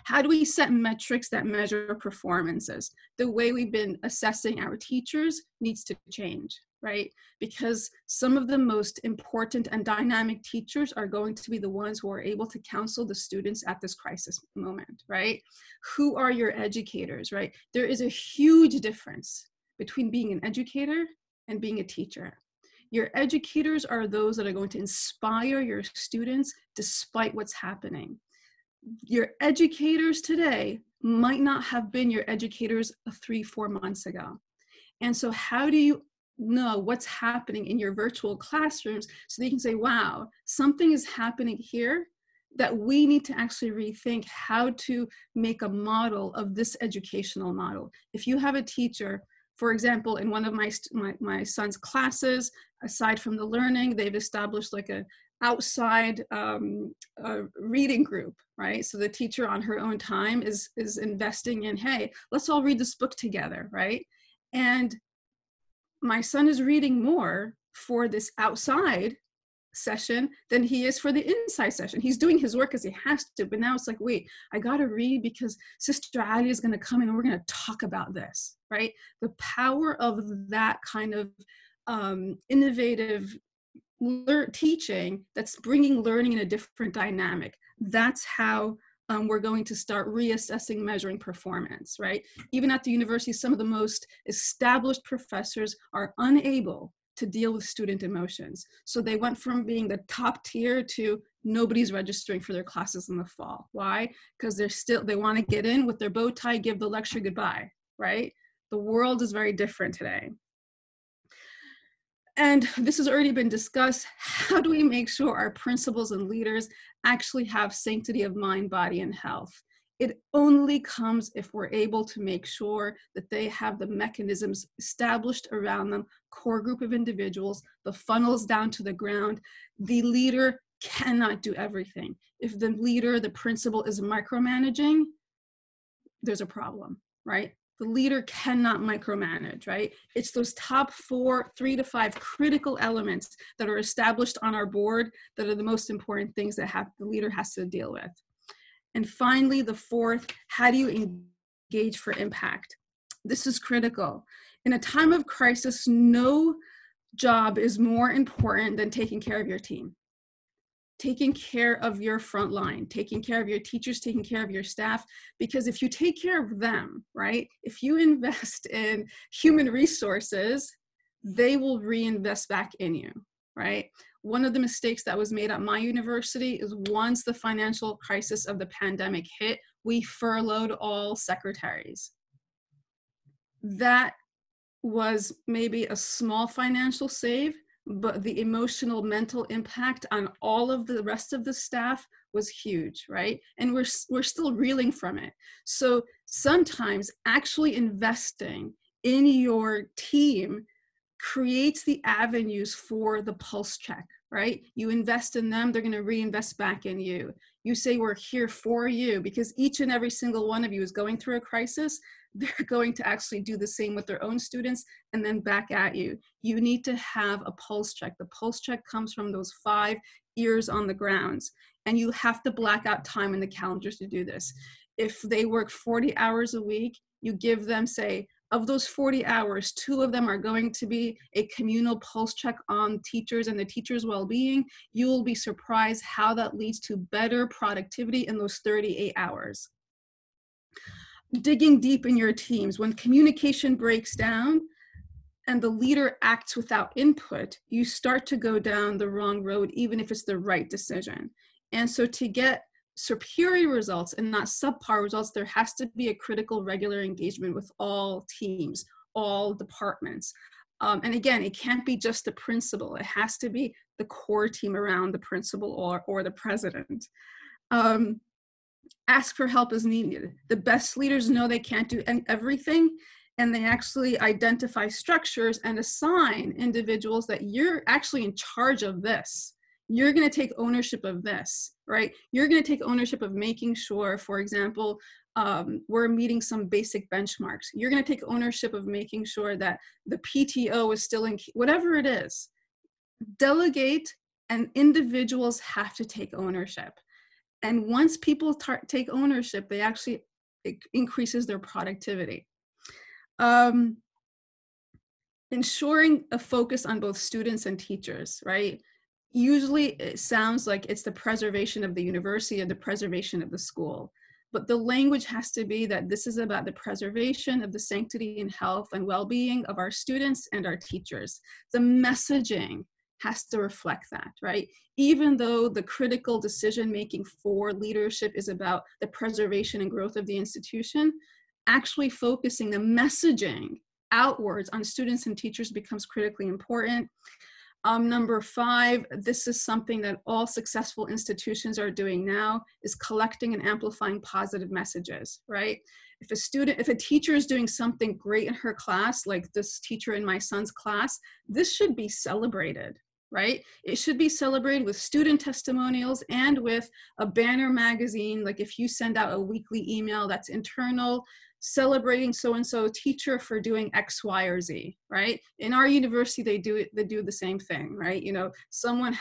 How do we set metrics that measure performances? The way we've been assessing our teachers needs to change, right? Because some of the most important and dynamic teachers are going to be the ones who are able to counsel the students at this crisis moment, right? Who are your educators, right? There is a huge difference between being an educator and being a teacher. Your educators are those that are going to inspire your students despite what's happening. Your educators today might not have been your educators 3-4 months ago. And so how do you know what's happening in your virtual classrooms so that you can say, wow, something is happening here that we need to actually rethink how to make a model of this educational model. If you have a teacher, for example, in one of my son's classes, aside from the learning, they've established like a outside reading group, right? So the teacher on her own time is investing in, hey, let's all read this book together, right? And my son is reading more for this outside session than he is for the inside session. He's doing his work as he has to, but now it's like, wait, I gotta read because Sister Ali is gonna come in and we're gonna talk about this, right? The power of that kind of innovative teaching that's bringing learning in a different dynamic. That's how we're going to start reassessing, measuring performance, right? Even at the university, some of the most established professors are unable to deal with student emotions. So they went from being the top tier to nobody's registering for their classes in the fall. Why? Because they want to get in with their bow tie, give the lecture goodbye, right? The world is very different today. And this has already been discussed. How do we make sure our principals and leaders actually have sanctity of mind, body, and health? It only comes if we're able to make sure that they have the mechanisms established around them, core group of individuals, the funnels down to the ground. The leader cannot do everything. If the leader, the principal, is micromanaging, there's a problem, right? The leader cannot micromanage, right? It's those top 3 to 5 critical elements that are established on our board that are the most important things that the leader has to deal with. And finally, the fourth, how do you engage for impact? This is critical. In a time of crisis, no job is more important than taking care of your team, taking care of your front line, taking care of your teachers, taking care of your staff. Because if you take care of them, right, if you invest in human resources, they will reinvest back in you, right? One of the mistakes that was made at my university is once the financial crisis of the pandemic hit, we furloughed all secretaries. That was maybe a small financial save, but the emotional, mental impact on all of the rest of the staff was huge, right? And we're still reeling from it. So sometimes actually investing in your team creates the avenues for the pulse check, right? You invest in them, they're going to reinvest back in you. You say, we're here for you, because each and every single one of you is going through a crisis. They're going to actually do the same with their own students and then back at you. You need to have a pulse check. The pulse check comes from those 5 ears on the grounds, and you have to black out time in the calendars to do this. If they work 40 hours a week, you give them, say, of those 40 hours, 2 of them are going to be a communal pulse check on teachers and the teachers' well-being. You will be surprised how that leads to better productivity in those 38 hours. Digging deep in your teams, when communication breaks down and the leader acts without input, you start to go down the wrong road, even if it's the right decision. And so to get superior results and not subpar results, there has to be a critical regular engagement with all teams, all departments. And again, it can't be just the principal. It has to be the core team around the principal or the president. Ask for help as needed. The best leaders know they can't do everything, and they actually identify structures and assign individuals that you're actually in charge of this. You're going to take ownership of this, right? You're going to take ownership of making sure, for example, we're meeting some basic benchmarks. You're going to take ownership of making sure that the PTO is still in, whatever it is. Delegate, and individuals have to take ownership. And once people take ownership, it increases their productivity. Ensuring a focus on both students and teachers, right? Usually it sounds like it's the preservation of the university or the preservation of the school. But the language has to be that this is about the preservation of the sanctity and health and well-being of our students and our teachers. The messaging has to reflect that, right? Even though the critical decision-making for leadership is about the preservation and growth of the institution, actually focusing the messaging outwards on students and teachers becomes critically important. Number 5, this is something that all successful institutions are doing now, is collecting and amplifying positive messages, right? If a teacher is doing something great in her class, like this teacher in my son's class, this should be celebrated, right? It should be celebrated with student testimonials and with a banner magazine. Like if you send out a weekly email that's internal, celebrating so-and-so teacher for doing X, Y, or Z, right? In our university, they do the same thing, right? You know, I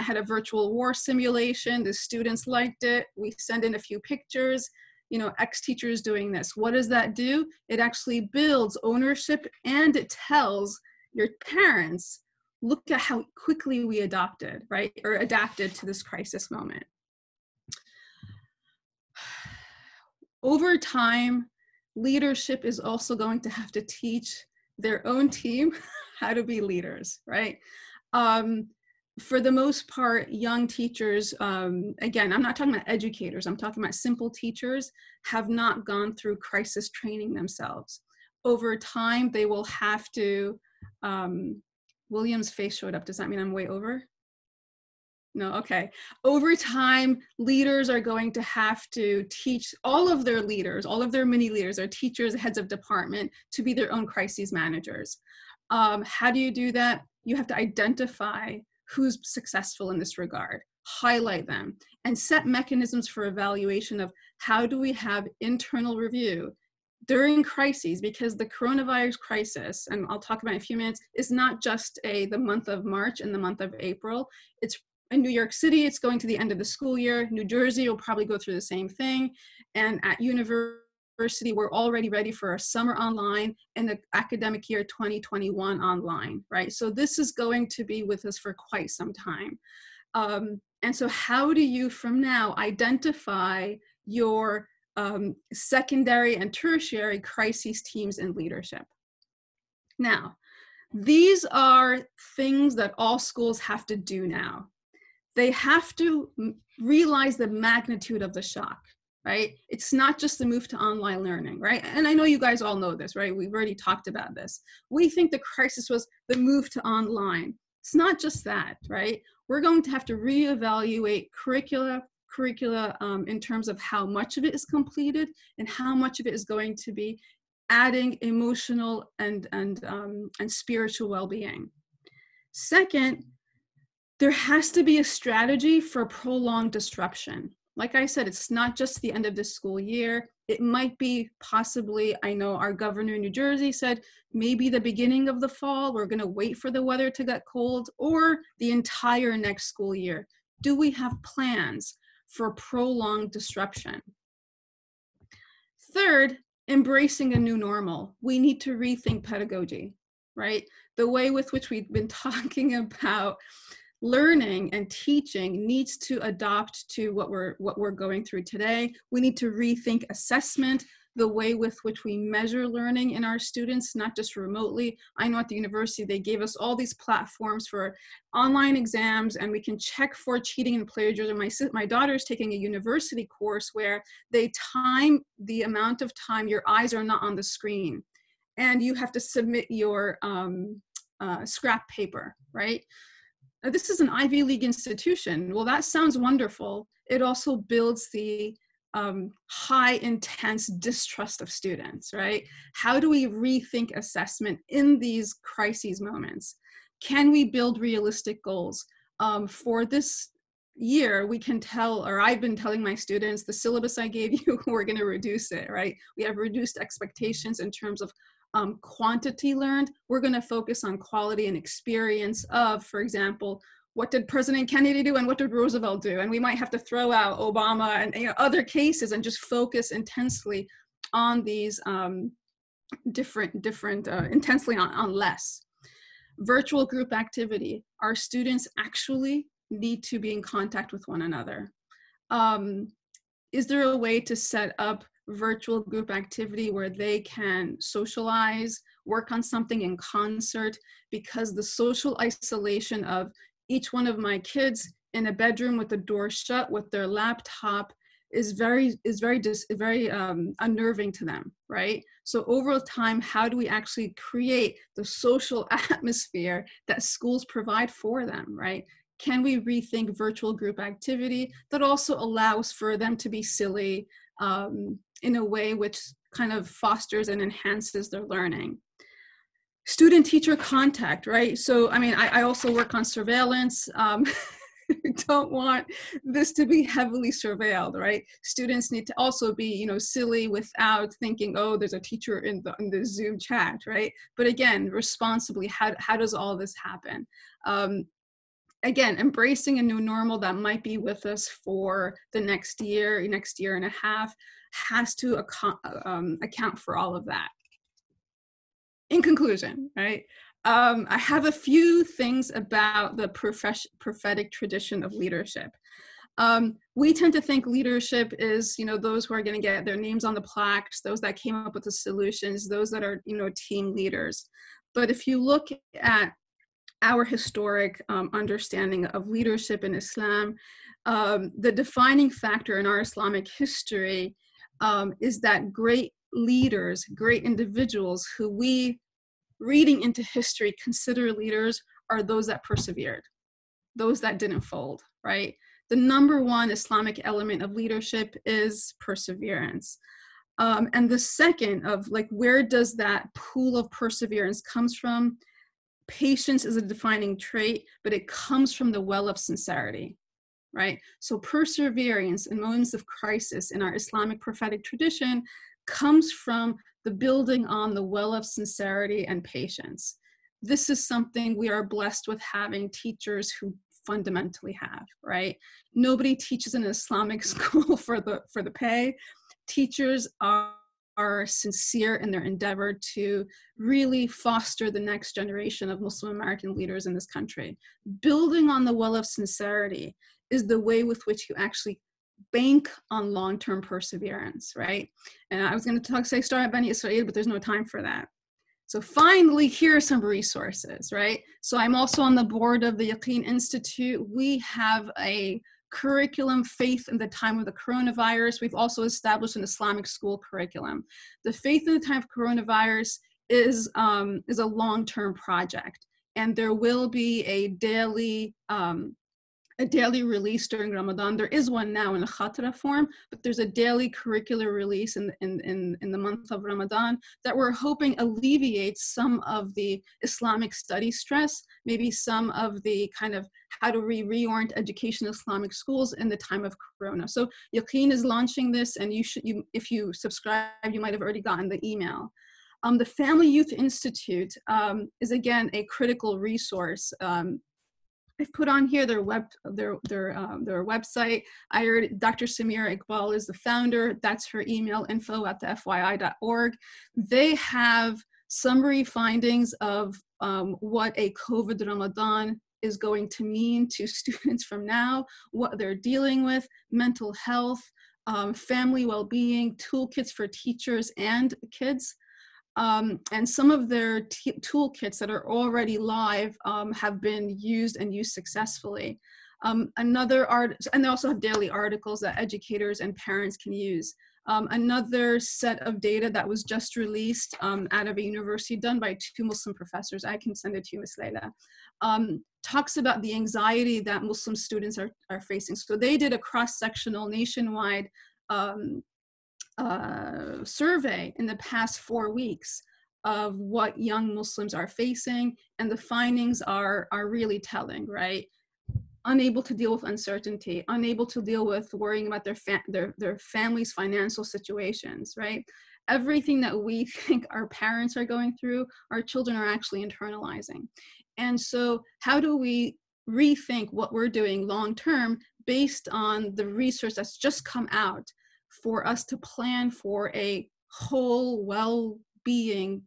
had a virtual war simulation, the students liked it, we send in a few pictures, you know, X teacher is doing this. What does that do? It actually builds ownership, and it tells your parents, look at how quickly we adapted to this crisis moment. Over time, leadership is also going to have to teach their own team how to be leaders, right? For the most part, young teachers, again, I'm not talking about educators, I'm talking about simple teachers, have not gone through crisis training themselves. Over time, they will have to, William's face showed up. Does that mean I'm way over? No, okay. Over time, leaders are going to have to teach all of their leaders, all of their mini leaders, their teachers, heads of department, to be their own crises managers. How do you do that? You have to identify who's successful in this regard, highlight them, and set mechanisms for evaluation of how do we have internal review during crises, because the coronavirus crisis, and I'll talk about in a few minutes, is not just the month of March and the month of April. It's in New York City, it's going to the end of the school year. New Jersey will probably go through the same thing. And at university, we're already ready for our summer online and the academic year 2021 online, right? So this is going to be with us for quite some time. And so how do you, from now, identify your secondary and tertiary crises teams and leadership? Now, these are things that all schools have to do now. They have to realize the magnitude of the shock, right? It's not just the move to online learning, right? And I know you guys all know this, right? We've already talked about this. We think the crisis was the move to online. It's not just that, right? We're going to have to reevaluate curricula in terms of how much of it is completed and how much of it is going to be adding emotional and spiritual well-being. Second, there has to be a strategy for prolonged disruption. Like I said, it's not just the end of the school year. It might be possibly, I know our governor in New Jersey said, maybe the beginning of the fall, we're gonna wait for the weather to get cold, or the entire next school year. Do we have plans for prolonged disruption? Third, embracing a new normal. We need to rethink pedagogy, right? The way with which we've been talking about learning and teaching needs to adopt to what we're going through today. We need to rethink assessment, the way with which we measure learning in our students, not just remotely. I know at the university, they gave us all these platforms for online exams, and we can check for cheating and plagiarism. My daughter is taking a university course where they time the amount of time your eyes are not on the screen, and you have to submit your scrap paper, right? This is an Ivy League institution. Well, that sounds wonderful. It also builds the high intense distrust of students, right? How do we rethink assessment in these crises moments? Can we build realistic goals? For this year, we can tell, or I've been telling my students, the syllabus I gave you, we're gonna reduce it, right? We have reduced expectations in terms of quantity learned. We're going to focus on quality and experience of, for example, what did President Kennedy do and what did Roosevelt do? And we might have to throw out Obama and other cases and just focus intensely on these intensely on less. Virtual group activity. Our students actually need to be in contact with one another. Is there a way to set up virtual group activity where they can socialize, work on something in concert? Because the social isolation of each one of my kids in a bedroom with the door shut with their laptop is very unnerving to them, right? So over time, how do we actually create the social atmosphere that schools provide for them, right? Can we rethink virtual group activity that also allows for them to be silly, in a way which kind of fosters and enhances their learning? Student-teacher contact, right? So, I mean, I also work on surveillance. We don't want this to be heavily surveilled, right? Students need to also be, silly without thinking, oh, there's a teacher in the Zoom chat, right? But again, responsibly, how does all this happen? Again, embracing a new normal that might be with us for the next year and a half has to account for all of that. In conclusion, right? I have a few things about the prophetic tradition of leadership. We tend to think leadership is, those who are going to get their names on the plaques, those that came up with the solutions, those that are, team leaders. But if you look at our historic understanding of leadership in Islam, the defining factor in our Islamic history is that great leaders, great individuals who we, reading into history, consider leaders are those that persevered, those that didn't fold, right? The number one Islamic element of leadership is perseverance. And the second of like, where does that pool of perseverance comes from? Patience is a defining trait, but it comes from the well of sincerity, right? So perseverance in moments of crisis in our Islamic prophetic tradition comes from the building on the well of sincerity and patience. This is something we are blessed with having teachers who fundamentally have, right? Nobody teaches in an Islamic school for the pay. Teachers are sincere in their endeavor to really foster the next generation of Muslim American leaders in this country. Building on the well of sincerity is the way with which you actually bank on long-term perseverance, right? And I was going to say start at Bani Israel, but there's no time for that. So finally, here are some resources, right? So I'm also on the board of the Yaqeen Institute. We have a curriculum, Faith in the Time of the Coronavirus. We've also established an Islamic school curriculum. The Faith in the Time of Coronavirus is a long-term project, and there will be a daily release during Ramadan. There is one now in a khatra form, but there's a daily curricular release in the month of Ramadan that we're hoping alleviates some of the Islamic study stress, maybe some of the kind of how to reorient education in Islamic schools in the time of Corona. So Yaqeen is launching this, and if you subscribe, you might have already gotten the email. The Family Youth Institute is again a critical resource. I've put on here their website. I heard Dr. Samira Iqbal is the founder. That's her email, info@thefyi.org. They have summary findings of what a COVID Ramadan is going to mean to students from now, what they're dealing with, mental health, family well-being, toolkits for teachers and kids. And some of their toolkits that are already live have been used and used successfully. And they also have daily articles that educators and parents can use. Another set of data that was just released out of a university done by 2 Muslim professors, I can send it to you, Ms. Leila, talks about the anxiety that Muslim students are facing. So they did a cross-sectional nationwide survey in the past 4 weeks of what young Muslims are facing, and the findings are really telling, right? Unable to deal with uncertainty, unable to deal with worrying about their family's financial situations, right? Everything that we think our parents are going through, our children are actually internalizing. And so how do we rethink what we're doing long-term based on the research that's just come out for us to plan for a whole well-being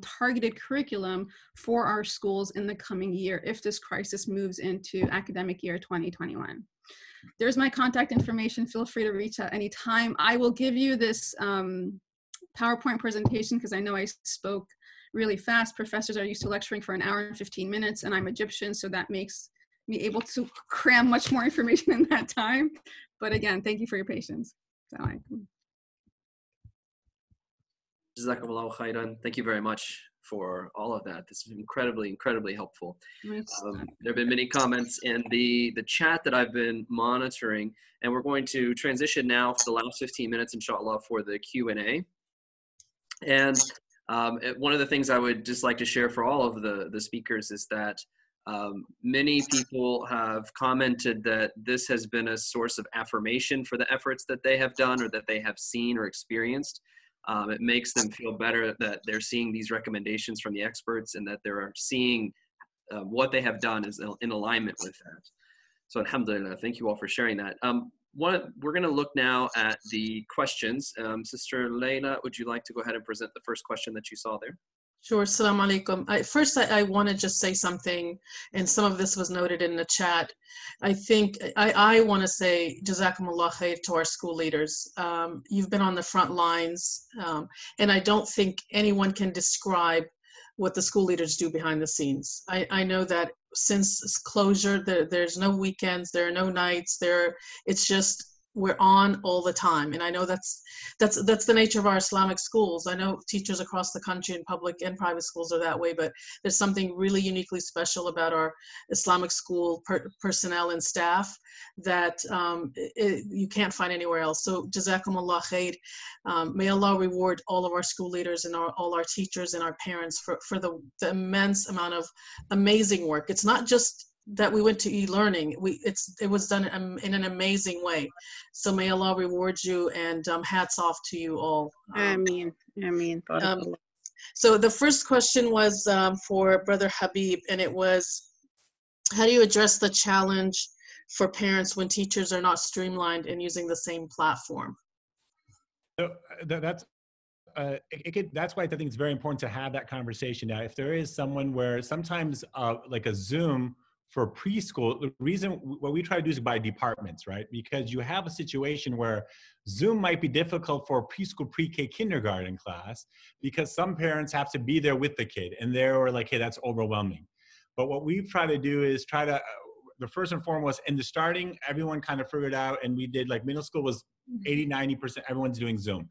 targeted curriculum for our schools in the coming year if this crisis moves into academic year 2021. There's my contact information. Feel free to reach out anytime. I will give you this PowerPoint presentation because I know I spoke really fast. Professors are used to lecturing for 1 hour and 15 minutes, and I'm Egyptian, so that makes me able to cram much more information in that time. But again, thank you for your patience. Jazakallahu khairan. Thank you very much for all of that. This is incredibly, incredibly helpful. There have been many comments in the chat that I've been monitoring, and we're going to transition now for the last 15 minutes, inshallah, for the Q&A. And one of the things I would just like to share for all of the speakers is that many people have commented that this has been a source of affirmation for the efforts that they have done or that they have seen or experienced. It makes them feel better that they're seeing these recommendations from the experts and that they're seeing what they have done is in alignment with that. So alhamdulillah, thank you all for sharing that. We're going to look now at the questions. Sister Leila, would you like to go ahead and present the first question that you saw there? Sure. Assalamu alaikum. First, I want to just say something, and some of this was noted in the chat. I think I want to say Jazakumullah khair to our school leaders. You've been on the front lines, and I don't think anyone can describe what the school leaders do behind the scenes. I know that since closure, there's no weekends, there are no nights, it's just we're on all the time. And I know that's the nature of our Islamic schools. I know teachers across the country in public and private schools are that way, but there's something really uniquely special about our Islamic school personnel and staff that you can't find anywhere else. So Jazakumullah khair. May Allah reward all of our school leaders and all our teachers and our parents for the immense amount of amazing work. It's not just that we went to e-learning. It was done in an amazing way. So may Allah reward you, and hats off to you all. Ameen. Ameen. So the first question was for Brother Habib, and it was, how do you address the challenge for parents when teachers are not streamlined and using the same platform? So that's why I think it's very important to have that conversation. Now, if there is someone where sometimes like a Zoom for preschool, the reason what we try to do is by departments, right? Because you have a situation where Zoom might be difficult for a preschool, pre-K, kindergarten class, because some parents have to be there with the kid, and they're like, hey, that's overwhelming. But what we try to do is the first and foremost, in the starting, everyone kind of figured out, and we did, like, middle school was 80, 90%, everyone's doing Zoom.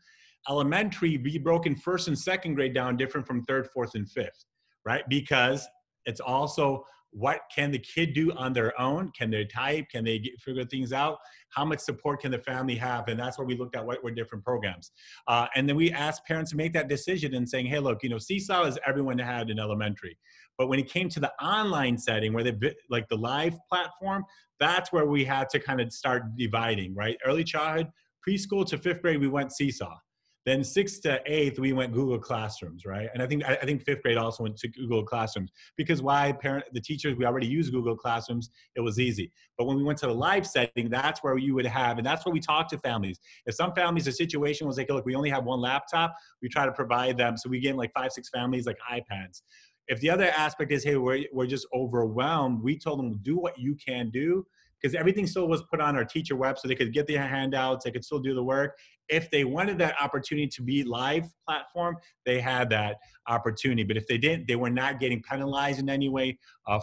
Elementary, we broke in first and second grade down different from third, fourth, and fifth, right? Because it's also, what can the kid do on their own? Can they type? Can they figure things out? How much support can the family have? And that's where we looked at what were different programs. And then we asked parents to make that decision and saying, hey, look, Seesaw is everyone had in elementary. But when it came to the online setting, where like the live platform, that's where we had to kind of start dividing, right? Early childhood, preschool to fifth grade, we went Seesaw. Then 6th to 8th, we went Google Classrooms, right? And I think 5th grade also went to Google Classrooms, because the teachers, we already use Google Classrooms, it was easy. But when we went to the live setting, that's where you would have, and that's where we talk to families. If some families, the situation was like, look, we only have one laptop, we try to provide them. So we get like 5, 6 families like iPads. If the other aspect is, hey, we're just overwhelmed, we told them, do what you can do, because everything still was put on our teacher web, so they could get their handouts, they could still do the work. If they wanted that opportunity to be live platform, they had that opportunity. But if they didn't, they were not getting penalized in any way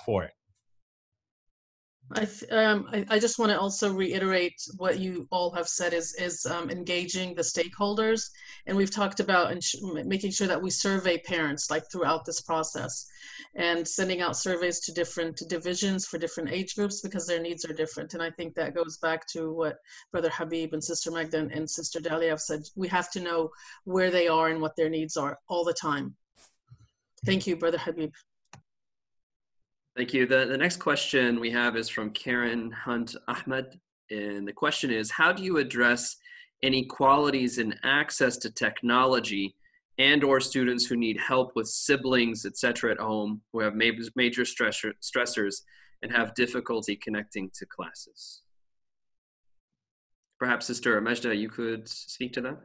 for it. I just want to also reiterate what you all have said is engaging the stakeholders. And we've talked about making sure that we survey parents like throughout this process, and sending out surveys to different divisions for different age groups, because their needs are different. And I think that goes back to what Brother Habib and Sister Magda and Sister Dalia have said. We have to know where they are and what their needs are all the time. Thank you, Brother Habib. Thank you. The next question we have is from Karen Hunt Ahmed. And the question is, how do you address inequalities in access to technology and or students who need help with siblings, etc. at home, who have major stressors and have difficulty connecting to classes? Perhaps Sister Majda, you could speak to that.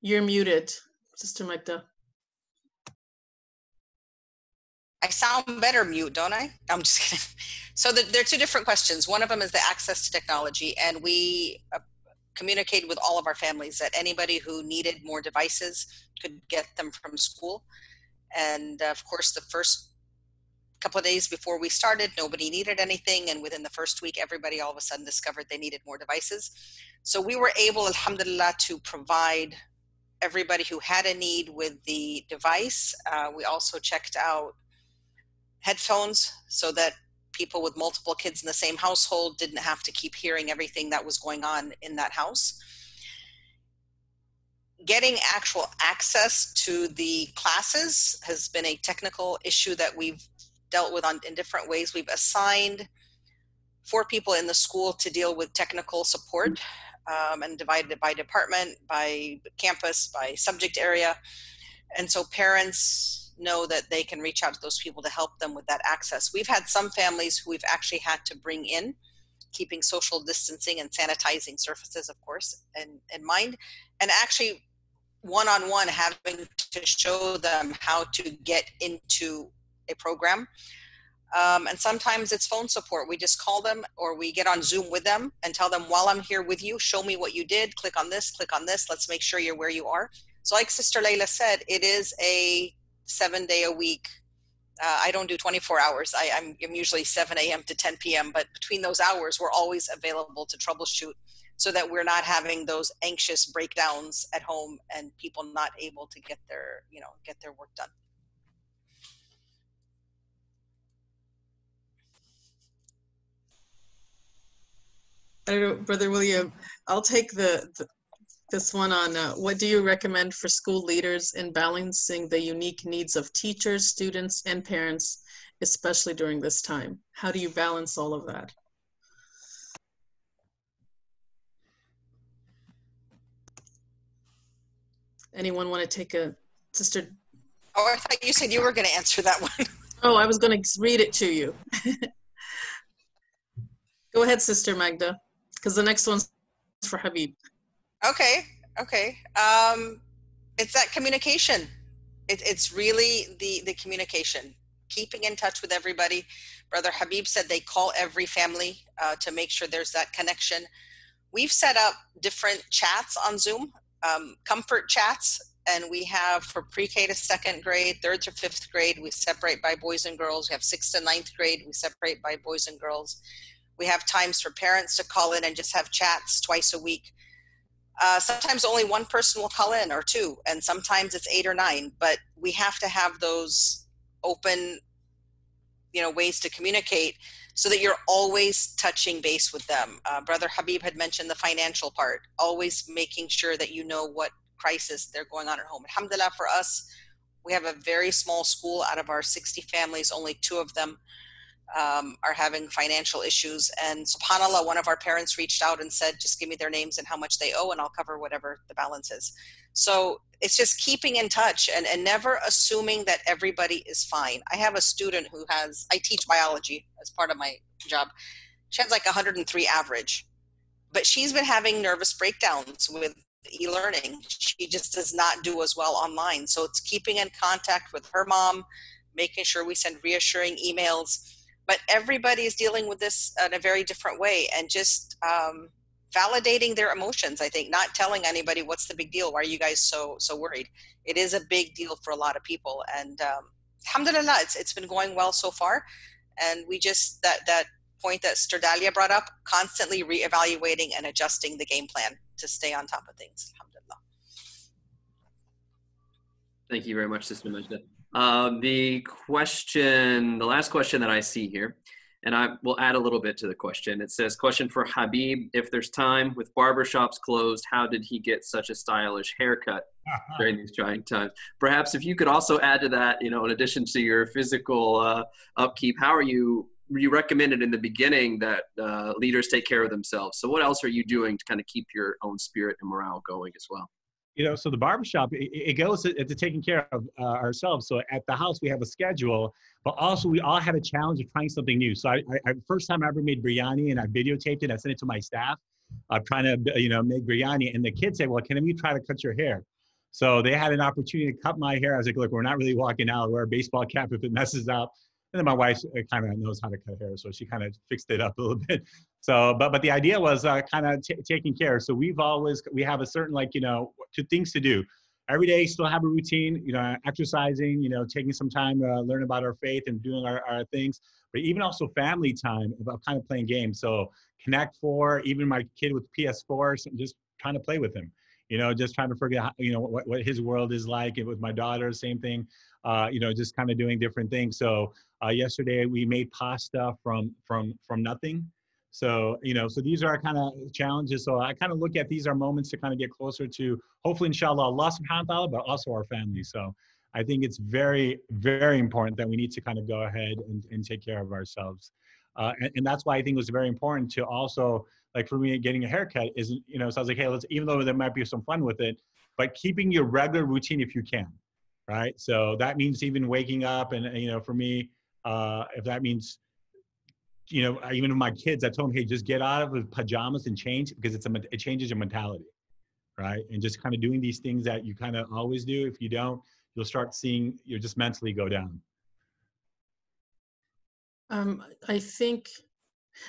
You're muted, Sister Magda. I sound better mute, don't I? I'm just kidding. So there are two different questions. One of them is the access to technology, and we communicated with all of our families that anybody who needed more devices could get them from school. And of course, the first couple of days before we started, nobody needed anything. And within the first week, everybody all of a sudden discovered they needed more devices. So we were able, alhamdulillah, to provide everybody who had a need with the device. We also checked out headphones so that people with multiple kids in the same household didn't have to keep hearing everything that was going on in that house. Getting actual access to the classes has been a technical issue that we've dealt with in different ways. We've assigned 4 people in the school to deal with technical support, and divided it by department, by campus, by subject area. And so parents know that they can reach out to those people to help them with that access. We've had some families who we've actually had to bring in, keeping social distancing and sanitizing surfaces, of course, in mind, and actually one-on-one having to show them how to get into a program. And sometimes it's phone support. We just call them, or we get on Zoom with them and tell them, while I'm here with you, show me what you did, click on this, let's make sure you're where you are. So like Sister Layla said, it is a 7-day-a-week I don't do 24 hours. I'm usually 7 a.m. to 10 p.m. But between those hours, we're always available to troubleshoot so that we're not having those anxious breakdowns at home and people not able to get their, get their work done. I don't know, Brother William, I'll take this one on what do you recommend for school leaders in balancing the unique needs of teachers, students, and parents, especially during this time? How do you balance all of that? Anyone want to take a, Sister? Oh, I thought you said you were going to answer that one. Oh, I was going to read it to you. Go ahead, Sister Magda, because the next one's for Habib. Okay. It's that communication. It's really the communication, keeping in touch with everybody. Brother Habib said they call every family to make sure there's that connection. We've set up different chats on Zoom, comfort chats, and we have for pre-K to 2nd grade, 3rd to 5th grade, we separate by boys and girls. We have 6th to 9th grade, we separate by boys and girls. We have times for parents to call in and just have chats twice a week. Sometimes only one person will call in or two, and sometimes it's 8 or 9, but we have to have those open, ways to communicate so that you're always touching base with them. Brother Habib had mentioned the financial part, always making sure that you know what crisis they're going on at home. Alhamdulillah, for us, we have a very small school. Out of our 60 families, only 2 of them are having financial issues. And subhanAllah, one of our parents reached out and said, just give me their names and how much they owe and I'll cover whatever the balance is. So it's just keeping in touch and never assuming that everybody is fine. I have a student who I teach biology as part of my job. She has like 103 average, but she's been having nervous breakdowns with e-learning. She just does not do as well online. So it's keeping in contact with her mom, making sure we send reassuring emails. But everybody is dealing with this in a very different way, and just validating their emotions. I think not telling anybody what's the big deal. Why are you guys so worried? It is a big deal for a lot of people, and alhamdulillah, it's been going well so far. And we just that point that Sister Dalia brought up, constantly reevaluating and adjusting the game plan to stay on top of things. Alhamdulillah. Thank you very much, Sister Majda. The last question that I see here, and I will add a little bit to the question. It says, question for Habib: if there's time, with barbershops closed, how did he get such a stylish haircut during these trying times? Perhaps if you could also add to that, in addition to your physical upkeep, how are you recommended in the beginning that leaders take care of themselves. So what else are you doing to kind of keep your own spirit and morale going as well? So the barbershop, it goes to taking care of ourselves. So at the house, we have a schedule, but also we all had a challenge of trying something new. So I first time I ever made biryani, and I videotaped it. I sent it to my staff. I'm trying to, make biryani. And the kids said, well, can we try to cut your hair? So they had an opportunity to cut my hair. I was like, look, we're not really walking out. Wear a baseball cap if it messes up. And then my wife kind of knows how to cut hair, so she kind of fixed it up a little bit. So, but the idea was kind of taking care. So we have a certain two things to do. Every day, still have a routine, exercising, taking some time to learn about our faith and doing our things, but even also family time about kind of playing games. So Connect 4, even my kid with PS4, so just trying to play with him, just trying to figure out, what his world is like. And with my daughter, same thing, just kind of doing different things. So yesterday we made pasta from nothing. So, so these are kind of challenges. So I kind of look at these are moments to kind of get closer to, hopefully, inshallah, Allah subhanahu wa ta'ala, but also our family. So I think it's very, very important that we need to kind of go ahead and take care of ourselves. And that's why I think it was very important to also, like for me, getting a haircut is, so I was like, hey, even though there might be some fun with it, but keeping your regular routine if you can, right? So that means even waking up and, for me, if that means, even with my kids, I told them, hey, just get out of the pajamas and change, because it changes your mentality, right? And just kind of doing these things that you kind of always do. If you don't, you'll start seeing you just mentally go down. I think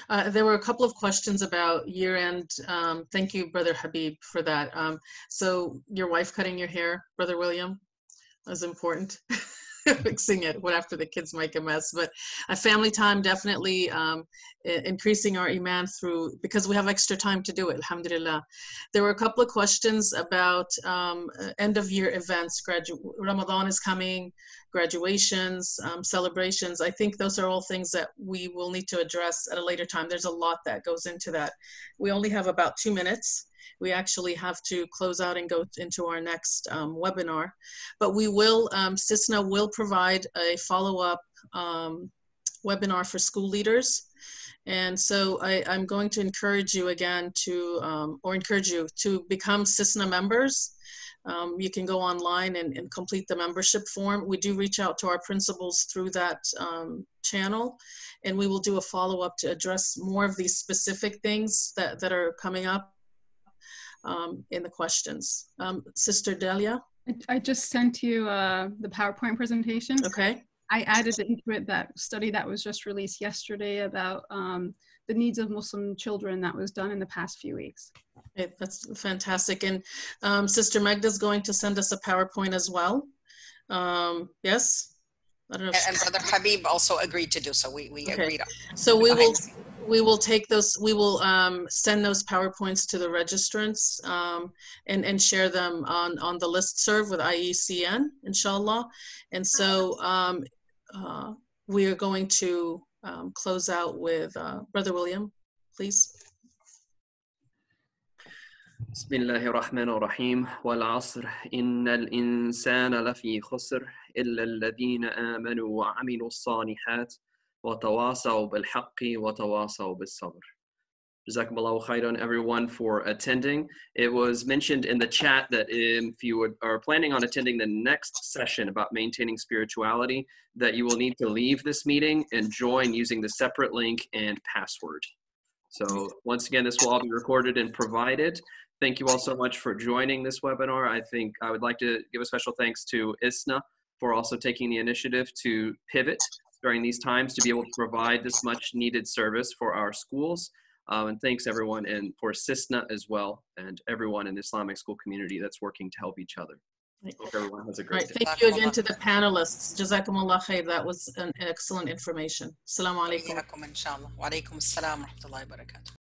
there were a couple of questions about year-end. Thank you, Brother Habib, for that. So your wife cutting your hair, Brother William, was important. fixing it after the kids make a mess. But a family time, definitely increasing our iman through, because we have extra time to do it, alhamdulillah. There were a couple of questions about end of year events. Ramadan is coming, graduations, celebrations. I think those are all things that we will need to address at a later time. There's a lot that goes into that. We only have about 2 minutes. We actually have to close out and go into our next webinar. But we will, CISNA will provide a follow-up webinar for school leaders. And so I'm going to encourage you again to, or encourage you to become CISNA members. You can go online and complete the membership form. We do reach out to our principals through that channel, and we will do a follow-up to address more of these specific things that are coming up in the questions. Sister Delia? I just sent you the PowerPoint presentation. Okay. I added into it that study that was just released yesterday about the needs of Muslim children that was done in the past few weeks. Okay, that's fantastic. And Sister Magda's going to send us a PowerPoint as well. Yes? I don't know. And Brother Habib also agreed to do so. We Okay. agreed on. So we will take those, we will send those PowerPoints to the registrants and share them on the listserv with IECN, inshallah. And so we are going to close out with Brother William, please. بسم الله الرحمن الرحيم والعصر إن الإنسان لفي خسر إلا الذين آمنوا وعملوا الصالحات وتواصوا بالحق وتواصوا بالصبر. Jazakumullahu khairan, everyone, for attending. It was mentioned in the chat that if you are planning on attending the next session about maintaining spirituality, that you will need to leave this meeting and join using the separate link and password. So once again, this will all be recorded and provided. Thank you all so much for joining this webinar. I think I would like to give a special thanks to ISNA for also taking the initiative to pivot during these times to be able to provide this much needed service for our schools. And thanks everyone, and for CISNA as well, and everyone in the Islamic school community that's working to help each other. Hope everyone has a great day. Thank you again to the panelists. Jazakumullah khair. That was an excellent information. Assalamu alaikum. Inshallah. Wa alaikum assalam wa rahmatullahi wa barakatuh.